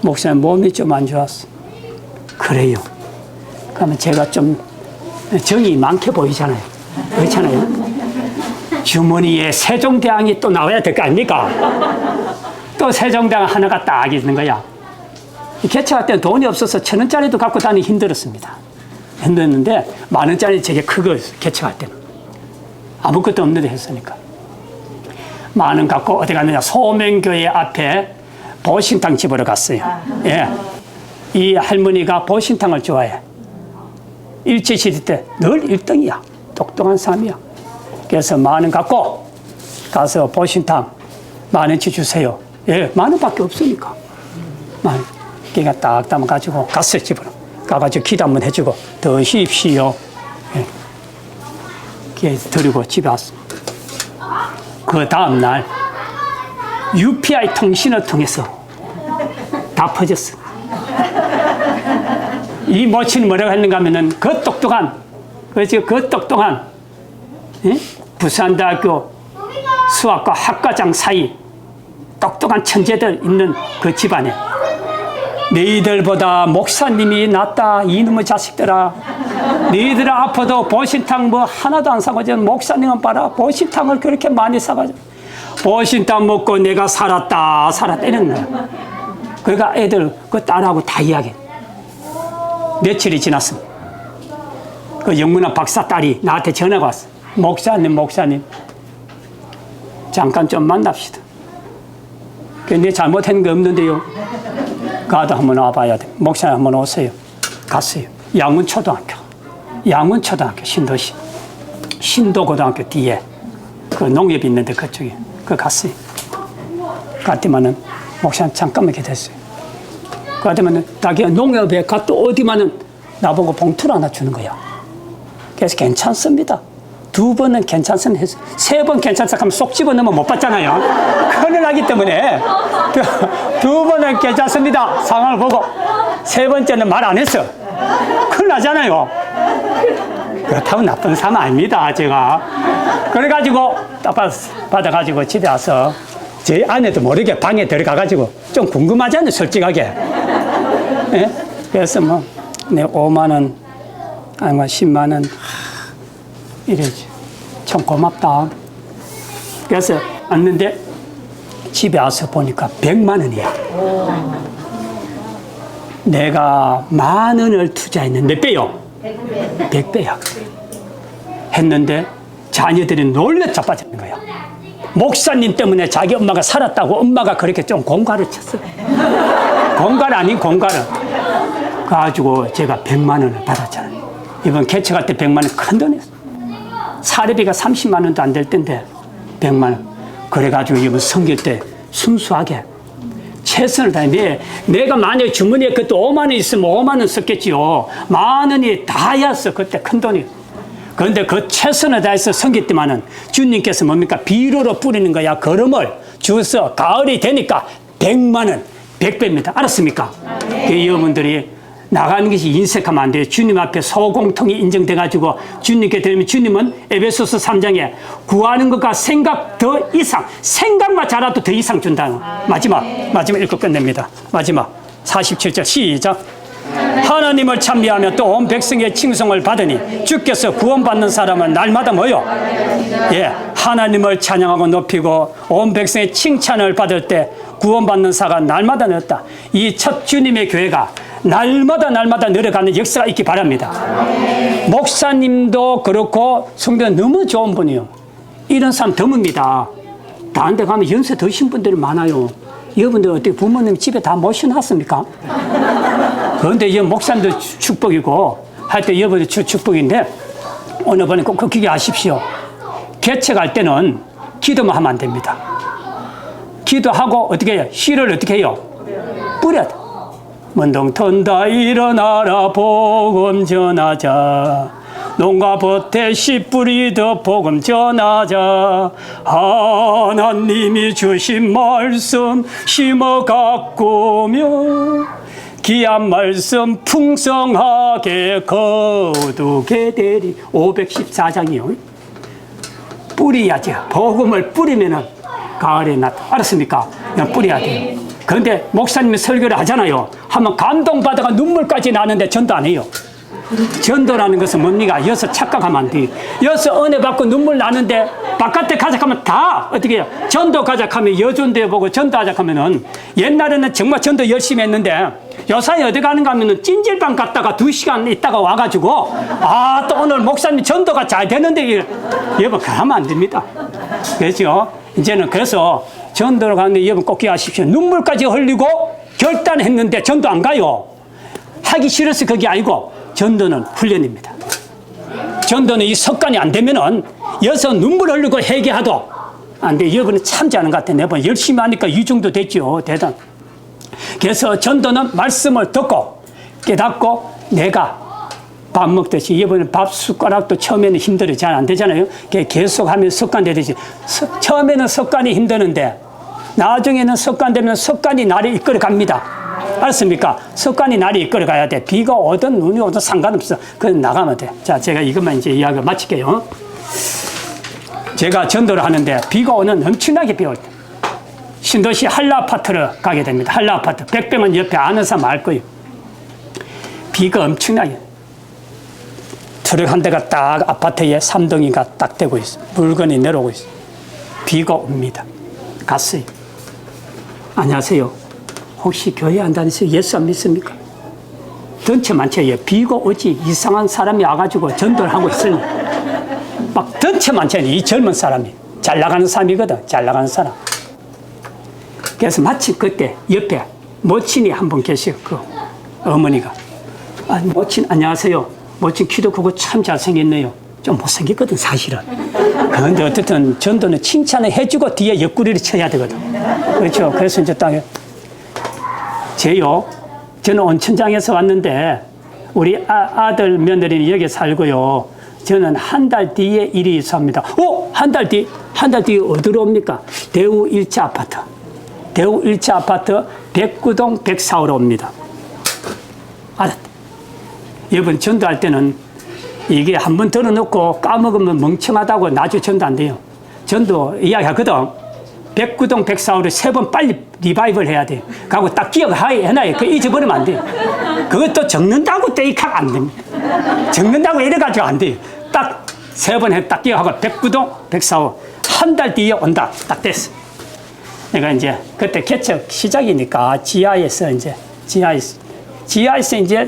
목사님, 몸이 좀 안 좋았어. 그래요. 그러면 제가 좀 정이 많게 보이잖아요. 그렇잖아요. 주머니에 세종대왕이 또 나와야 될 거 아닙니까? 또 세종대왕 하나가 딱 있는 거야. 개척할 때는 돈이 없어서 1,000원짜리도 갖고 다니기 힘들었습니다. 힘들었는데 10,000원짜리 되게 크고 개척할 때는 아무것도 없는데 했으니까 10,000원 갖고 어디 갔느냐, 소명교회 앞에 보신탕 집으로 갔어요. 예. 이 할머니가 보신탕을 좋아해. 일제시대 때 늘 1등이야. 똑똑한 사람이야. 그래서 10,000원 갖고 가서 보신탕 10,000원치 주세요. 예, 10,000원밖에 없으니까. 10,000원. 걔가 딱 담아가지고 갔어요, 집으로. 가가지고 기도 한번 해주고, 드십시오. 예. 걔 드리고 집에 왔어. 그 다음날, UPI 통신을 통해서 다 퍼졌어. 이 모친이 뭐라고 했는가 하면은, 그 똑똑한 예? 부산대학교 수학과 학과장 사이 똑똑한 천재들 있는 그 집안에 너희들보다 목사님이 낫다, 이놈의 자식들아. 너희들 아파도 보신탕 뭐 하나도 안 사가지고 목사님은 봐라, 보신탕을 그렇게 많이 사가지고 보신탕 먹고 내가 살았다 이런 거야. 그러니까 애들 그 딸하고 다 이야기해. 며칠이 지났어. 그 영문학 박사 딸이 나한테 전화가 왔어. 목사님 잠깐 좀 만납시다. 내 잘못한 거 없는데요. 가도 한번 와봐야 돼. 목사님 한번 오세요. 갔어요. 양문초등학교 신도시 신도고등학교 뒤에 그 농협이 있는데 그쪽에 갔어요. 갔더만은 목사님 잠깐만 기다렸어요. 갔더만은 자기 농협에 갔다 어디만은 나보고 봉투를 하나 주는 거야. 그래서 괜찮습니다. 2번은 괜찮으면 해서 3번 괜찮다 하면 쏙 집어넣으면 못 받잖아요. 큰일 나기 때문에 2번은 괜찮습니다. 상황을 보고 3번째는 말 안 했어. 큰일 나잖아요. 그렇다고 나쁜 사람 아닙니다, 제가. 그래가지고 딱 받아가지고 집에 와서 제 아내도 모르게 방에 들어가가지고 좀 궁금하잖아요, 솔직하게. 예? 그래서 뭐, 내 5만원, 아니, 10만원, 이러지. 참 고맙다. 그래서 왔는데 집에 와서 보니까 100만원이야. 내가 10,000원을 투자했는데 몇 배요? 100배야. 했는데 자녀들이 놀래 자빠지는 거야. 목사님 때문에 자기 엄마가 살았다고 엄마가 그렇게 좀 공갈을 쳤어. 공갈 아닌 공갈을. 그래가지고 제가 100만원을 받았잖아요. 이번 개척할 때 100만원 큰 돈이었어. 사례비가 30만원도 안 될 텐데 100만원. 그래가지고 이번 성교 때 순수하게 최선을 다해. 내가 만약에 주머니에 그때 5만원 있으면 5만원 썼겠지요. 10,000원이 다였어. 그때 큰 돈이. 그런데 그 최선을 다해서 섬길 때만은 주님께서 뭡니까? 비료로 뿌리는 거야. 거름을 주어서 가을이 되니까 100만원, 100배입니다. 알았습니까? 여러분들이 나가는 것이 인색하면 안 돼요. 주님 앞에 소공통이 인정돼가지고 주님께 드리면 주님은 에베소서 3장에 구하는 것과 생각 더 이상, 생각만 잘해도 더 이상 준다는 마지막 읽고 끝냅니다. 마지막 47절 시작. 하나님을 찬미하며 또 온 백성의 칭송을 받으니 주께서 구원받는 사람은 날마다 뭐요? 예, 하나님을 찬양하고 높이고 온 백성의 칭찬을 받을 때 구원받는 사가 날마다 늘었다. 이 첫 주님의 교회가 날마다 늘어가는 역사가 있기 바랍니다. 목사님도 그렇고 성도 너무 좋은 분이요. 이런 사람 드뭅니다. 다른 데 가면 연세 드신 분들이 많아요. 여러분들 어떻게 부모님 집에 다 모셔놨습니까? 그런데 이 목사님도 축복이고 할 때 여러분들 축복인데 오늘 번에 꼭 기억하십시오. 개척할 때는 기도만 하면 안 됩니다. 기도하고 어떻게 해요? 씨를 어떻게 해요? 뿌려야 돼. 먼동 턴다 일어나라 복음 전하자. 농가 밭에 씨 뿌리듯 복음 전하자. 하나님이 주신 말씀 심어 가꾸며 귀한 말씀 풍성하게 거두게 되리. 514장이요. 뿌려야죠. 복음을 뿌리면은 가을에 나타. 알았습니까? 그냥 뿌려야 돼요. 그런데 목사님이 설교를 하잖아요. 하면 감동받아가 눈물까지 나는데 전도 안 해요. 전도라는 것은 뭡니까? 여기서 착각하면 안 돼요. 여기서 은혜 받고 눈물 나는데 바깥에 가작하면 다 어떻게 해요? 전도 가작하면 여전대 보고 전도하자 하면은 옛날에는 정말 전도 열심히 했는데 요사이 어디 가는가 하면은 찜질방 갔다가 2시간 있다가 와가지고 또 오늘 목사님 전도가 잘 되는데 여러분 그러면 안 됩니다. 그렇죠? 이제는 그래서 전도를 가는데 여러분 꼭 기억하십시오. 눈물까지 흘리고 결단했는데 전도 안 가요. 하기 싫어서 그게 아니고 전도는 훈련입니다. 전도는 이 습관이 안 되면은 여기서 눈물 흘리고 회개하도 안 돼. 여러분은 참지 않은 것 같아. 내가 열심히 하니까 이 정도 됐죠. 대단. 그래서 전도는 말씀을 듣고 깨닫고 내가 밥 먹듯이 이번에 밥 숟가락도 처음에는 힘들어 잘 안 되잖아요. 계속 하면 습관 되듯이 처음에는 습관이 힘드는데 나중에는 습관 되면 습관이 나를 이끌어 갑니다. 알았습니까? 습관이 나를 이끌어 가야 돼. 비가 오든 눈이 오든 상관없어. 그냥 나가면 돼. 자, 제가 이것만 이제 이야기를 마칠게요. 제가 전도를 하는데 비가 오는 엄청나게 비 올 때 신도시 한라 아파트를 가게 됩니다. 한라 아파트. 100배만 옆에 아는 사람 알 거예요. 비가 엄청나게. 트럭 한 대가 딱 아파트에 3동이가 딱 대고 있어. 물건이 내려오고 있어. 비가 옵니다. 갔어요. 안녕하세요. 혹시 교회 안 다니세요? 예수 안 믿습니까? 던체 많죠. 비가 오지 이상한 사람이 와가지고 전도를 하고 있으니 막 던체 많잖아요. 이 젊은 사람이. 잘 나가는 사람이거든. 잘 나가는 사람. 그래서 마침 그때 옆에 모친이 한 분 계세요. 그 어머니가. 모친 안녕하세요. 모친 키도 크고 참 잘생겼네요. 좀 못생겼거든 사실은. 그런데 어쨌든 전도는 칭찬을 해주고 뒤에 옆구리를 쳐야 되거든. 그렇죠. 그래서 이제 딱 저는 온천장에서 왔는데 우리 아들 며느리는 여기 살고요. 저는 한 달 뒤에 일이 있습니다. 한 달 뒤? 한 달 뒤에 어디로 옵니까? 대우 1차 아파트. 대우 1차 아파트 109동 104호로 옵니다. 알았다. 여러분, 전도할 때는 이게 한번 들어놓고 까먹으면 멍청하다고 나중에 전도 안 돼요. 전도 이야기하거든. 109동 104호를 3번 빨리 리바이벌 해야 돼. 그하고 딱 기억해놔요. 그 잊어버리면 안 돼요. 그것도 적는다고 떼익하면 안 됩니다. 적는다고 이래가지고 안 돼요. 딱 3번 해, 딱 기억하고 109동 104호. 한 달 뒤에 온다. 딱 됐어. 내가 이제 그때 개척 시작이니까 지하에서 이제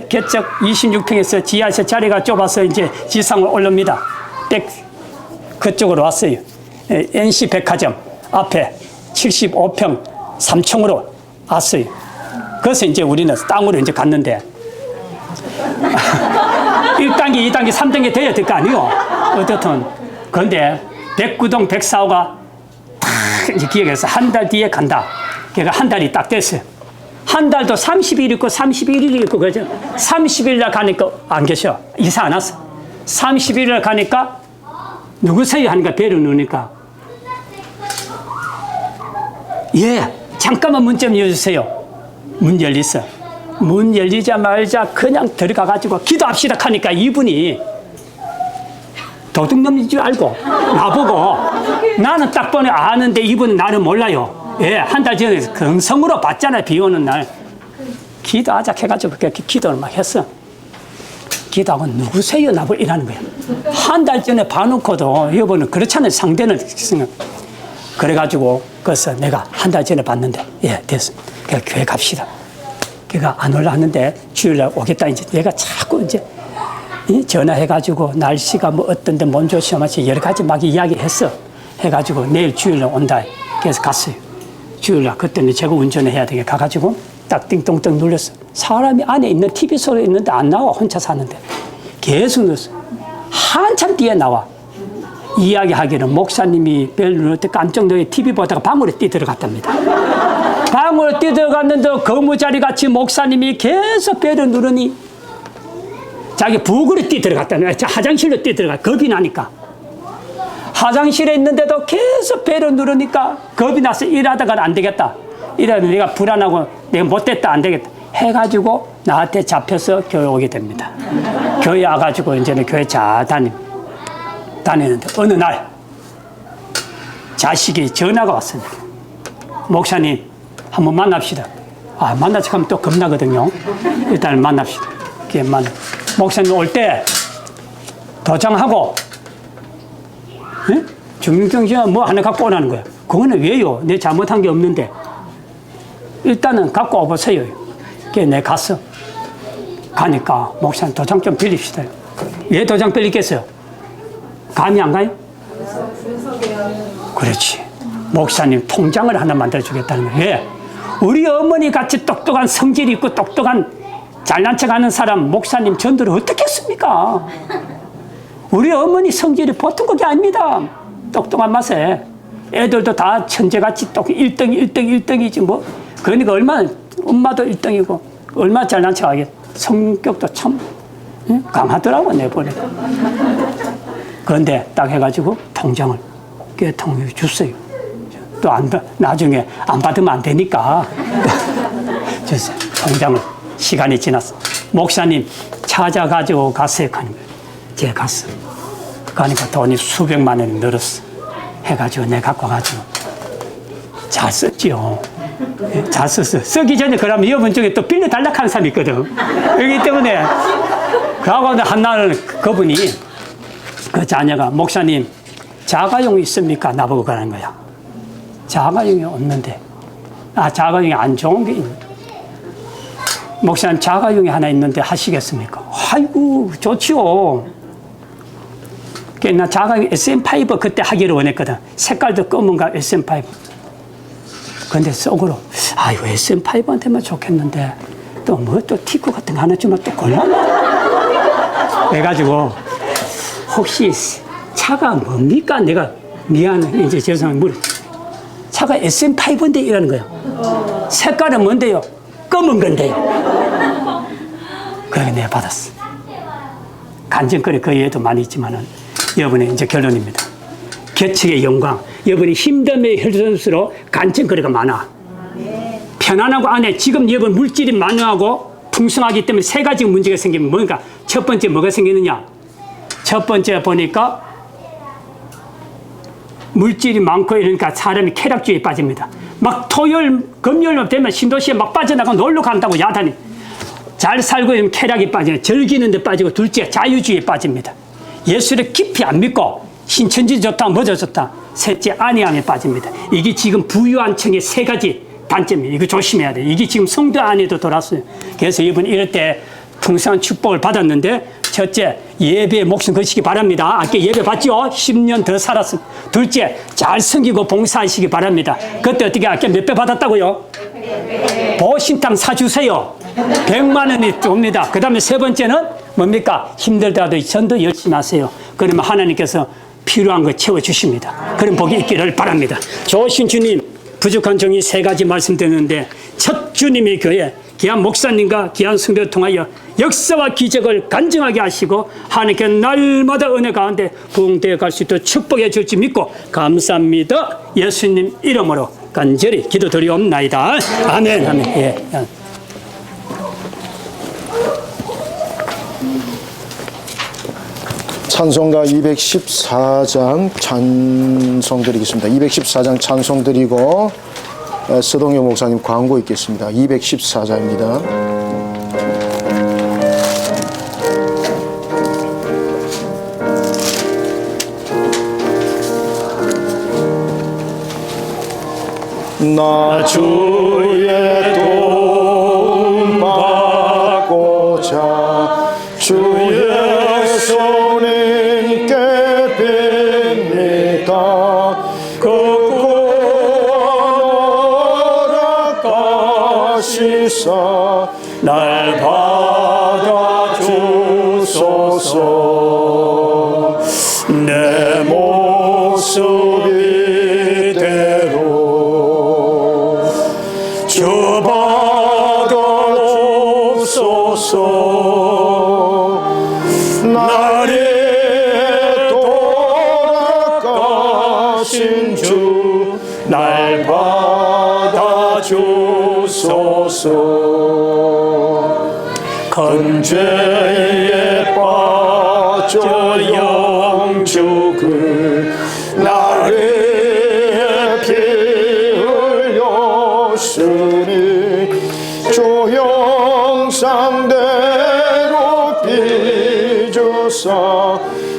개척 26평에서 지하에서 자리가 좁아서 이제 지상을 올립니다. 그쪽으로 왔어요. NC 백화점 앞에 75평 3층으로 왔어요. 그래서 이제 우리는 땅으로 이제 갔는데 1단계, 2단계, 3단계 돼야 될 거 아니에요. 어떻든. 그런데 109동 104호가 딱 이제 기억해서 한 달 뒤에 간다. 걔가 한 달이 딱 됐어요. 한 달도 30일 있고 31일 있고 그죠? 30일 날 가니까 안 계셔. 이사 안 왔어. 30일 날 가니까 누구세요? 하니까 배를 누니까 예, 잠깐만 문 좀 열어주세요. 문 열렸어. 문 열리자마자 그냥 들어가가지고 기도합시다 하니까 이분이 도둑놈인 줄 알고 나보고 나는 딱 보니 아는데 이분은 나는 몰라요. 예, 한 달 전에 긍성으로 봤잖아요. 비 오는 날. 기도하자 해가지고 그렇게 기도를 막 했어. 기도하고 누구세요? 나보고 이러는 거야. 한 달 전에 봐놓고도 여보는 그렇잖아요. 상대는. 그래가지고 그래서 내가 한 달 전에 봤는데 예, 됐습니다. 그냥 교회 갑시다. 걔가 안 올라왔는데 주일날 오겠다. 이제 내가 자꾸 이제 전화해가지고 날씨가 뭐 어떤데 몸 조심하지 여러 가지 막 이야기했어. 해가지고 내일 주일날 온다. 그래서 갔어요. 주일날 그때는 제가 운전을 해야 되게 가가지고 딱 띵동떡 눌렸어. 사람이 안에 있는 TV 소리 있는데 안 나와. 혼자 사는데 계속 눌렀어. 한참 뒤에 나와. 이야기하기는 목사님이 벨 누를 때 깜짝 놀래 TV 보다가 방으로 뛰어들어갔답니다. 방으로 뛰어들어갔는데 거무자리같이 목사님이 계속 벨을 누르니 자기 부엌으로 뛰어들어갔다는 거야. 화장실로 뛰어들어가. 겁이 나니까. 화장실에 있는데도 계속 벨을 누르니까 겁이 나서 일하다가 안 되겠다. 이러다 내가 불안하고 내가 못됐다 안 되겠다. 해가지고 나한테 잡혀서 교회 오게 됩니다. 교회 와가지고 이제는 교회 잘 다니는데 어느 날 자식이 전화가 왔습니다. 목사님 한번 만납시다. 만나서 가면 또 겁나거든요. 일단 만납시다. 목사님 올 때 도장하고 주민등록증 뭐 하나 갖고 오라는 거야. 그거는 왜요? 내 잘못한 게 없는데 일단은 갖고 와보세요. 그래서 내가 갔어. 가니까 목사님 도장 좀 빌립시다. 왜 도장 빌리겠어요? 감이 안 가요? 그렇지. 목사님 통장을 하나 만들어주겠다는 거예요. 왜? 우리 어머니 같이 똑똑한 성질이 있고 똑똑한 잘난 척하는 사람 목사님 전도를 어떻게 했습니까? 우리 어머니 성질이 보통 그게 아닙니다. 똑똑한 맛에 애들도 다 천재같이 똑 1등이지 뭐. 그러니까 얼마나 엄마도 1등이고 얼마나 잘난 척하겠. 성격도 참 강하더라고 내보니까. 그런데 딱 해가지고 통장을 통장을 줬어요. 또 나중에 안 받으면 안 되니까 줬어요. 통장을. 시간이 지났어. 목사님 찾아가지고 갔어요. 제가 갔어. 그러니까 돈이 수백만 원이 늘었어. 해가지고 내가 갖고 와가지고 잘 썼지요. 잘 썼어. 쓰기 전에 그러면 여러분 중에 또 빌려달라고 하는 사람이 있거든. 그렇기 때문에 그하고 한날은 그분이 그 자녀가 목사님 자가용 있습니까? 나보고 그러는 거야. 자가용이 없는데 자가용이 안 좋은 게 있는데 목사님 자가용이 하나 있는데 하시겠습니까? 아이고 좋지요. 나 자가용 SM5 그때 하기를 원했거든. 색깔도 검은가 SM5. 근데 속으로 아이고 SM5한테만 좋겠는데 또 뭐 또 티쿠 같은 거 하나 주면 또 곤란해. 그래가지고 혹시 차가 뭡니까? 내가 미안해 이제 죄송합니다. 차가 SM5인데 이러는 거예요. 색깔은 뭔데요? 검은 건데요. 그래 내가 받았어. 간증거리 그 외에도 많이 있지만은 여러분의 이제 결론입니다. 개척의 영광. 여러분이 힘듦의 혈전수로 간증거리가 많아. 편안하고 안에 지금 여러분 물질이 많아하고 풍성하기 때문에 세 가지 문제가 생기면 뭔가 첫 번째 뭐가 생기느냐? 첫 번째 보니까 물질이 많고 이러니까 사람이 쾌락주의에 빠집니다. 막 토요일, 금요일 되면 신도시에 막 빠져나가고 놀러 간다고 야단이. 잘 살고 있으면 쾌락이 빠지고 즐기는 데 빠지고 둘째 자유주의에 빠집니다. 예수를 깊이 안 믿고 신천지 좋다, 뭐저 좋다. 셋째 안이함에 빠집니다. 이게 지금 부유한 층의 세 가지 단점이에요. 이거 조심해야 돼요. 이게 지금 성도 안에도 돌았어요. 그래서 이번 이럴 때 풍성한 축복을 받았는데 첫째 예배에 목숨 거시기 바랍니다. 아까 예배 받죠? 10년 더 살았습니다. 둘째 잘 섬기고 봉사하시기 바랍니다. 그때 어떻게 아까 몇 배 받았다고요? 보신탕 사주세요. 100만 원이 옵니다. 그 다음에 세 번째는 뭡니까? 힘들더라도 전도 열심히 하세요. 그러면 하나님께서 필요한 거 채워주십니다. 그런 복이 있기를 바랍니다. 좋으신 주님, 부족한 종이 세 가지 말씀드렸는데 첫 주님의 교회 귀한 목사님과 귀한 성도를 통하여 역사와 기적을 간증하게 하시고 하나님께 날마다 은혜 가운데 부흥되어 갈 수 있도록 축복해 줄지 믿고 감사합니다. 예수님 이름으로 간절히 기도드리옵나이다. 아멘. 아멘. 예. 찬송가 214장 찬송 드리겠습니다. 214장 찬송 드리고 서동효 목사님 광고 있겠습니다. 214장입니다. 나 주의 도움 받고자 주의 손님께 빕니다. 허락하시사 날 받아주소서. 내 모습 이대로 주 받아주소서. 나를 돌아가신 주 날 받아주소서. 큰 죄에 빠져 영죽을 나를 피 흘렸으니 주 형상대로 빚으사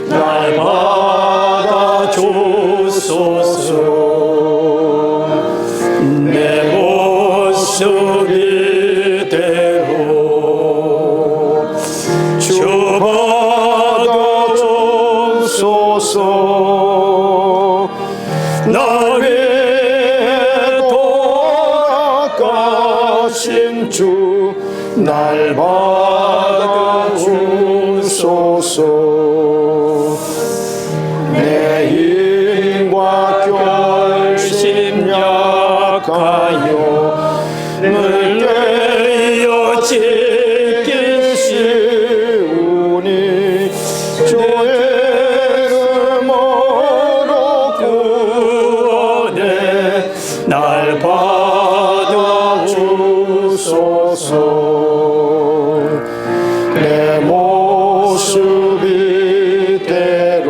날 받아주소서. 내 모습 이대로 주 받아주소서. 나를 돌아가신 주 날 받아주소서. 내 힘과 결심 약하여 늘 깨어 지키시오니 주의 이름으로 구원해 날 받아주소서. 내 모습 이대로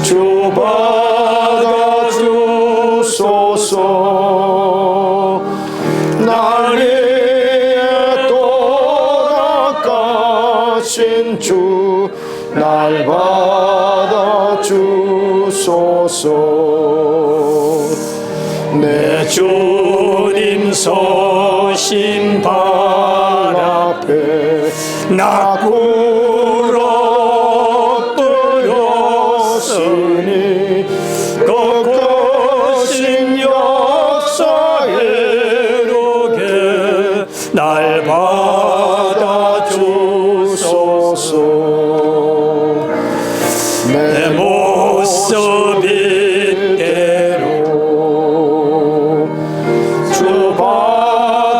주 받아주소서. 나를 돌아가신 주 날 받아주소서. 내 주님 서신 발 앞에 나 꿇어버렸으니 거룩하신 역사의 날 받아주소서. 내 모습 이대로 주 받아주소서.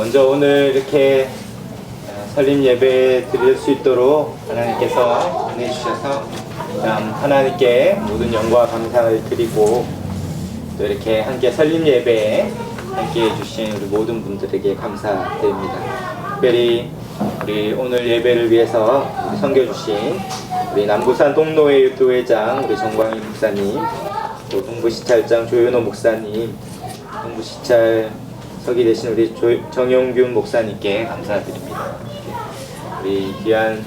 먼저 오늘 이렇게 설립 예배 드릴 수 있도록 하나님께서 은혜 주셔서 참 하나님께 모든 영광과 감사를 드리고 또 이렇게 함께 설립 예배에 함께 해주신 우리 모든 분들에게 감사드립니다. 특별히 우리 오늘 예배를 위해서 우리 섬겨주신 우리 남부산 동로회 교회장 우리 정광희 목사님, 또 동부시찰장 조현호 목사님, 동부시찰 서기 되신 우리 정영균 목사님께 감사드립니다. 우리 귀한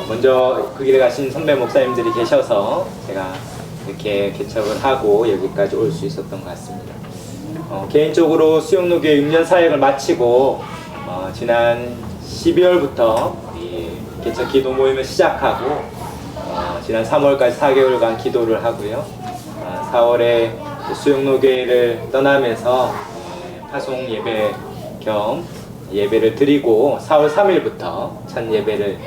먼저 그 길에 가신 선배 목사님들이 계셔서 제가 이렇게 개척을 하고 여기까지 올 수 있었던 것 같습니다. 개인적으로 수영로교회 6년 사역을 마치고 지난 12월부터 개척 기도 모임을 시작하고 지난 3월까지 4개월간 기도를 하고요. 4월에 수영로교회를 떠나면서 파송 예배 겸 예배를 드리고 4월 3일부터 첫 예배를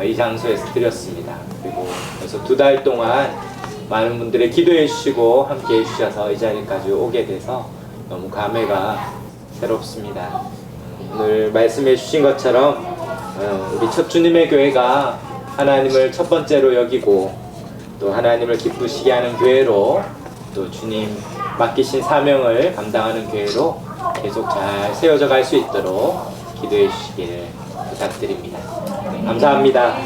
이 장소에서 드렸습니다. 그리고 그래서 2달 동안 많은 분들이 기도해 주시고 함께 해 주셔서 이 자리까지 오게 돼서 너무 감회가 새롭습니다. 오늘 말씀해 주신 것처럼 우리 첫 주님의 교회가 하나님을 첫 번째로 여기고 또 하나님을 기쁘시게 하는 교회로 또 주님 맡기신 사명을 감당하는 교회로 계속 잘 세워져 갈 수 있도록 기도해 주시기를 부탁드립니다. 감사합니다.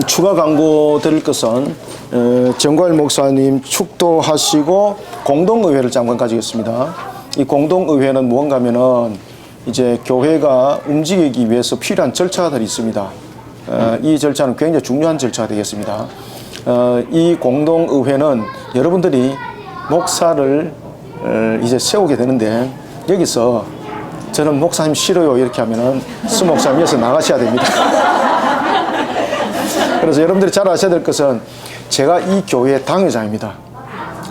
추가 광고 드릴 것은 정과일 목사님 축도하시고 공동의회를 잠깐 가지겠습니다. 이 공동의회는 무언가 하면은 이제 교회가 움직이기 위해서 필요한 절차들이 있습니다. 이 절차는 굉장히 중요한 절차가 되겠습니다. 이 공동의회는 여러분들이 목사를 이제 세우게 되는데 여기서 저는 목사님 싫어요 이렇게 하면은 수 목사님에서 나가셔야 됩니다. 그래서 여러분들이 잘 아셔야 될 것은 제가 이 교회의 당회장입니다.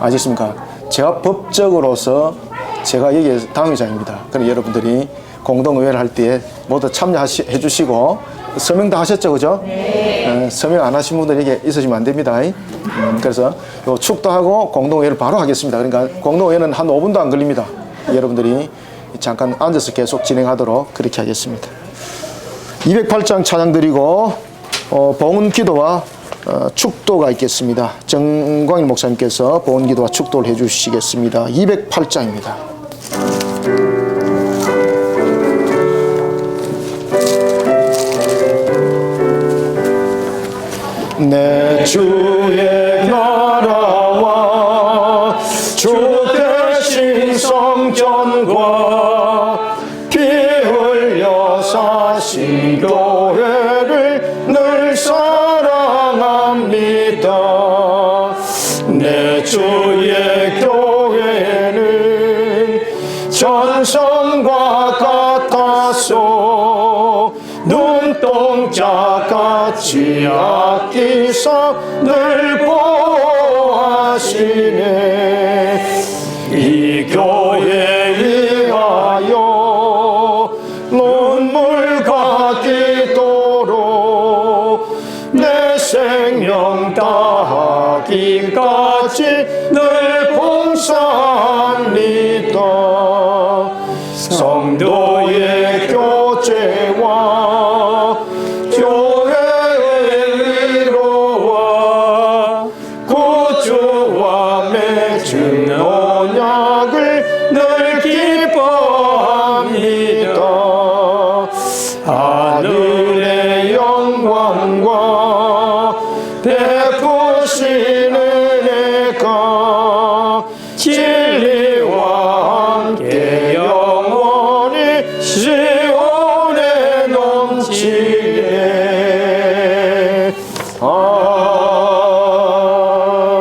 아시겠습니까? 제가 법적으로서 제가 여기에 당회장입니다. 그럼 여러분들이 공동의회를 할 때 모두 참여해 주시고 서명 다 하셨죠, 그죠? 네. 서명 안 하신 분들 여기 있으시면 안 됩니다. 그래서 요 축도하고 공동의회를 바로 하겠습니다. 그러니까 공동의회는 한 5분도 안 걸립니다. 여러분들이 잠깐 앉아서 계속 진행하도록 그렇게 하겠습니다. 208장 찬양 드리고 봉헌 기도와 축도가 있겠습니다. 정광일 목사님께서 봉헌 기도와 축도를 해주시겠습니다. 208장입니다. 내 주의 나라와 주 대신 성전과 피 흘려 사신 교회를 늘 사랑합니다. 내 주의 교회는 전성과 같아서 눈동자같이 아끼사 늘 보호하시네. 이 교회 위하여 눈물과 기도로 내 생명 다하기까지 늘 봉사합니다. 성도의 교제와 교회의 위로와 구주와 맺은 언약을 늘 기뻐합니다. 하늘의 영광과 베푸신 은혜가 진리와 함께 영원히 시온에 넘치네.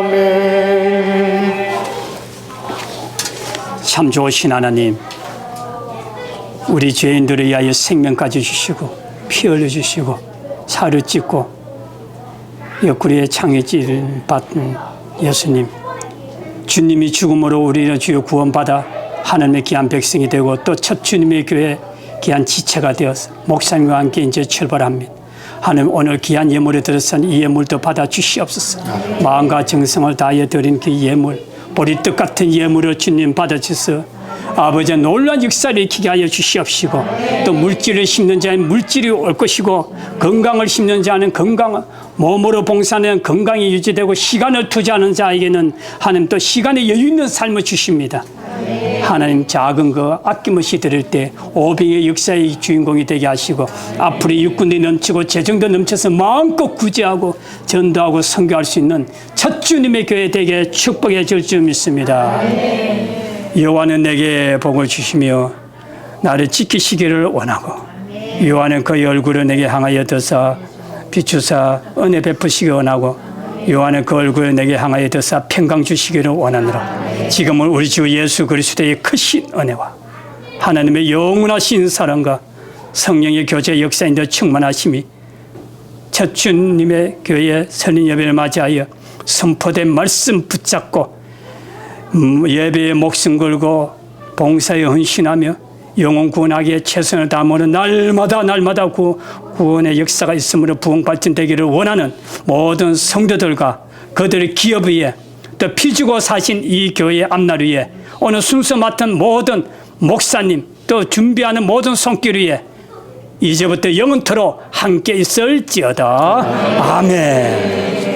아멘. 참 좋으신 하나님, 우리 죄인들을 위하여 생명까지 주시고 피 흘려주시고 살을 찢고 옆구리에 창의질을 받은 예수님, 주님이 죽음으로 우리는 주여 구원받아 하나님의 귀한 백성이 되고 또 첫 주님의 교회 귀한 지체가 되어서 목사님과 함께 이제 출발합니다. 하나님 오늘 귀한 예물을 드렸으니 이 예물도 받아 주시옵소서. 마음과 정성을 다하여 드린 그 예물, 보리떡 같은 예물을 주님 받아 주셔서 아버지 놀라운 역사를 일으키게 하여 주시옵시고, 또 물질을 심는 자는 물질이 올 것이고, 건강을 심는 자는 건강, 몸으로 봉사하는 건강이 유지되고, 시간을 투자하는 자에게는 하나님 또 시간에 여유 있는 삶을 주십니다. 하나님 작은 거 아낌없이 드릴 때 오병의 역사의 주인공이 되게 하시고, 앞으로 일꾼이 넘치고 재정도 넘쳐서 마음껏 구제하고 전도하고 선교할 수 있는 첫 주님의 교회 되게 축복해 줄 줄 믿습니다. 여호와는 내게 복을 주시며 나를 지키시기를 원하고, 여호와는 그의 얼굴을 내게 향하여 드사 비추사 은혜 베푸시기 원하고, 여호와는 그 얼굴을 내게 향하여 드사 평강 주시기를 원하노라. 지금은 우리 주 예수 그리스도의 크신 은혜와 하나님의 영원하신 사랑과 성령의 교제 역사인데 충만하심이 첫 주님의 교회 설립 예배를 맞이하여 선포된 말씀 붙잡고 예배에 목숨 걸고 봉사에 헌신하며 영혼 구원하기에 최선을 다하므로 날마다 구원의 역사가 있으므로 부흥 발전되기를 원하는 모든 성도들과 그들의 기업 위에 또 피주고 사신 이 교회의 앞날 위에 오늘 순서 맡은 모든 목사님 또 준비하는 모든 손길 위에 이제부터 영원토록 함께 있을지어다. 아멘.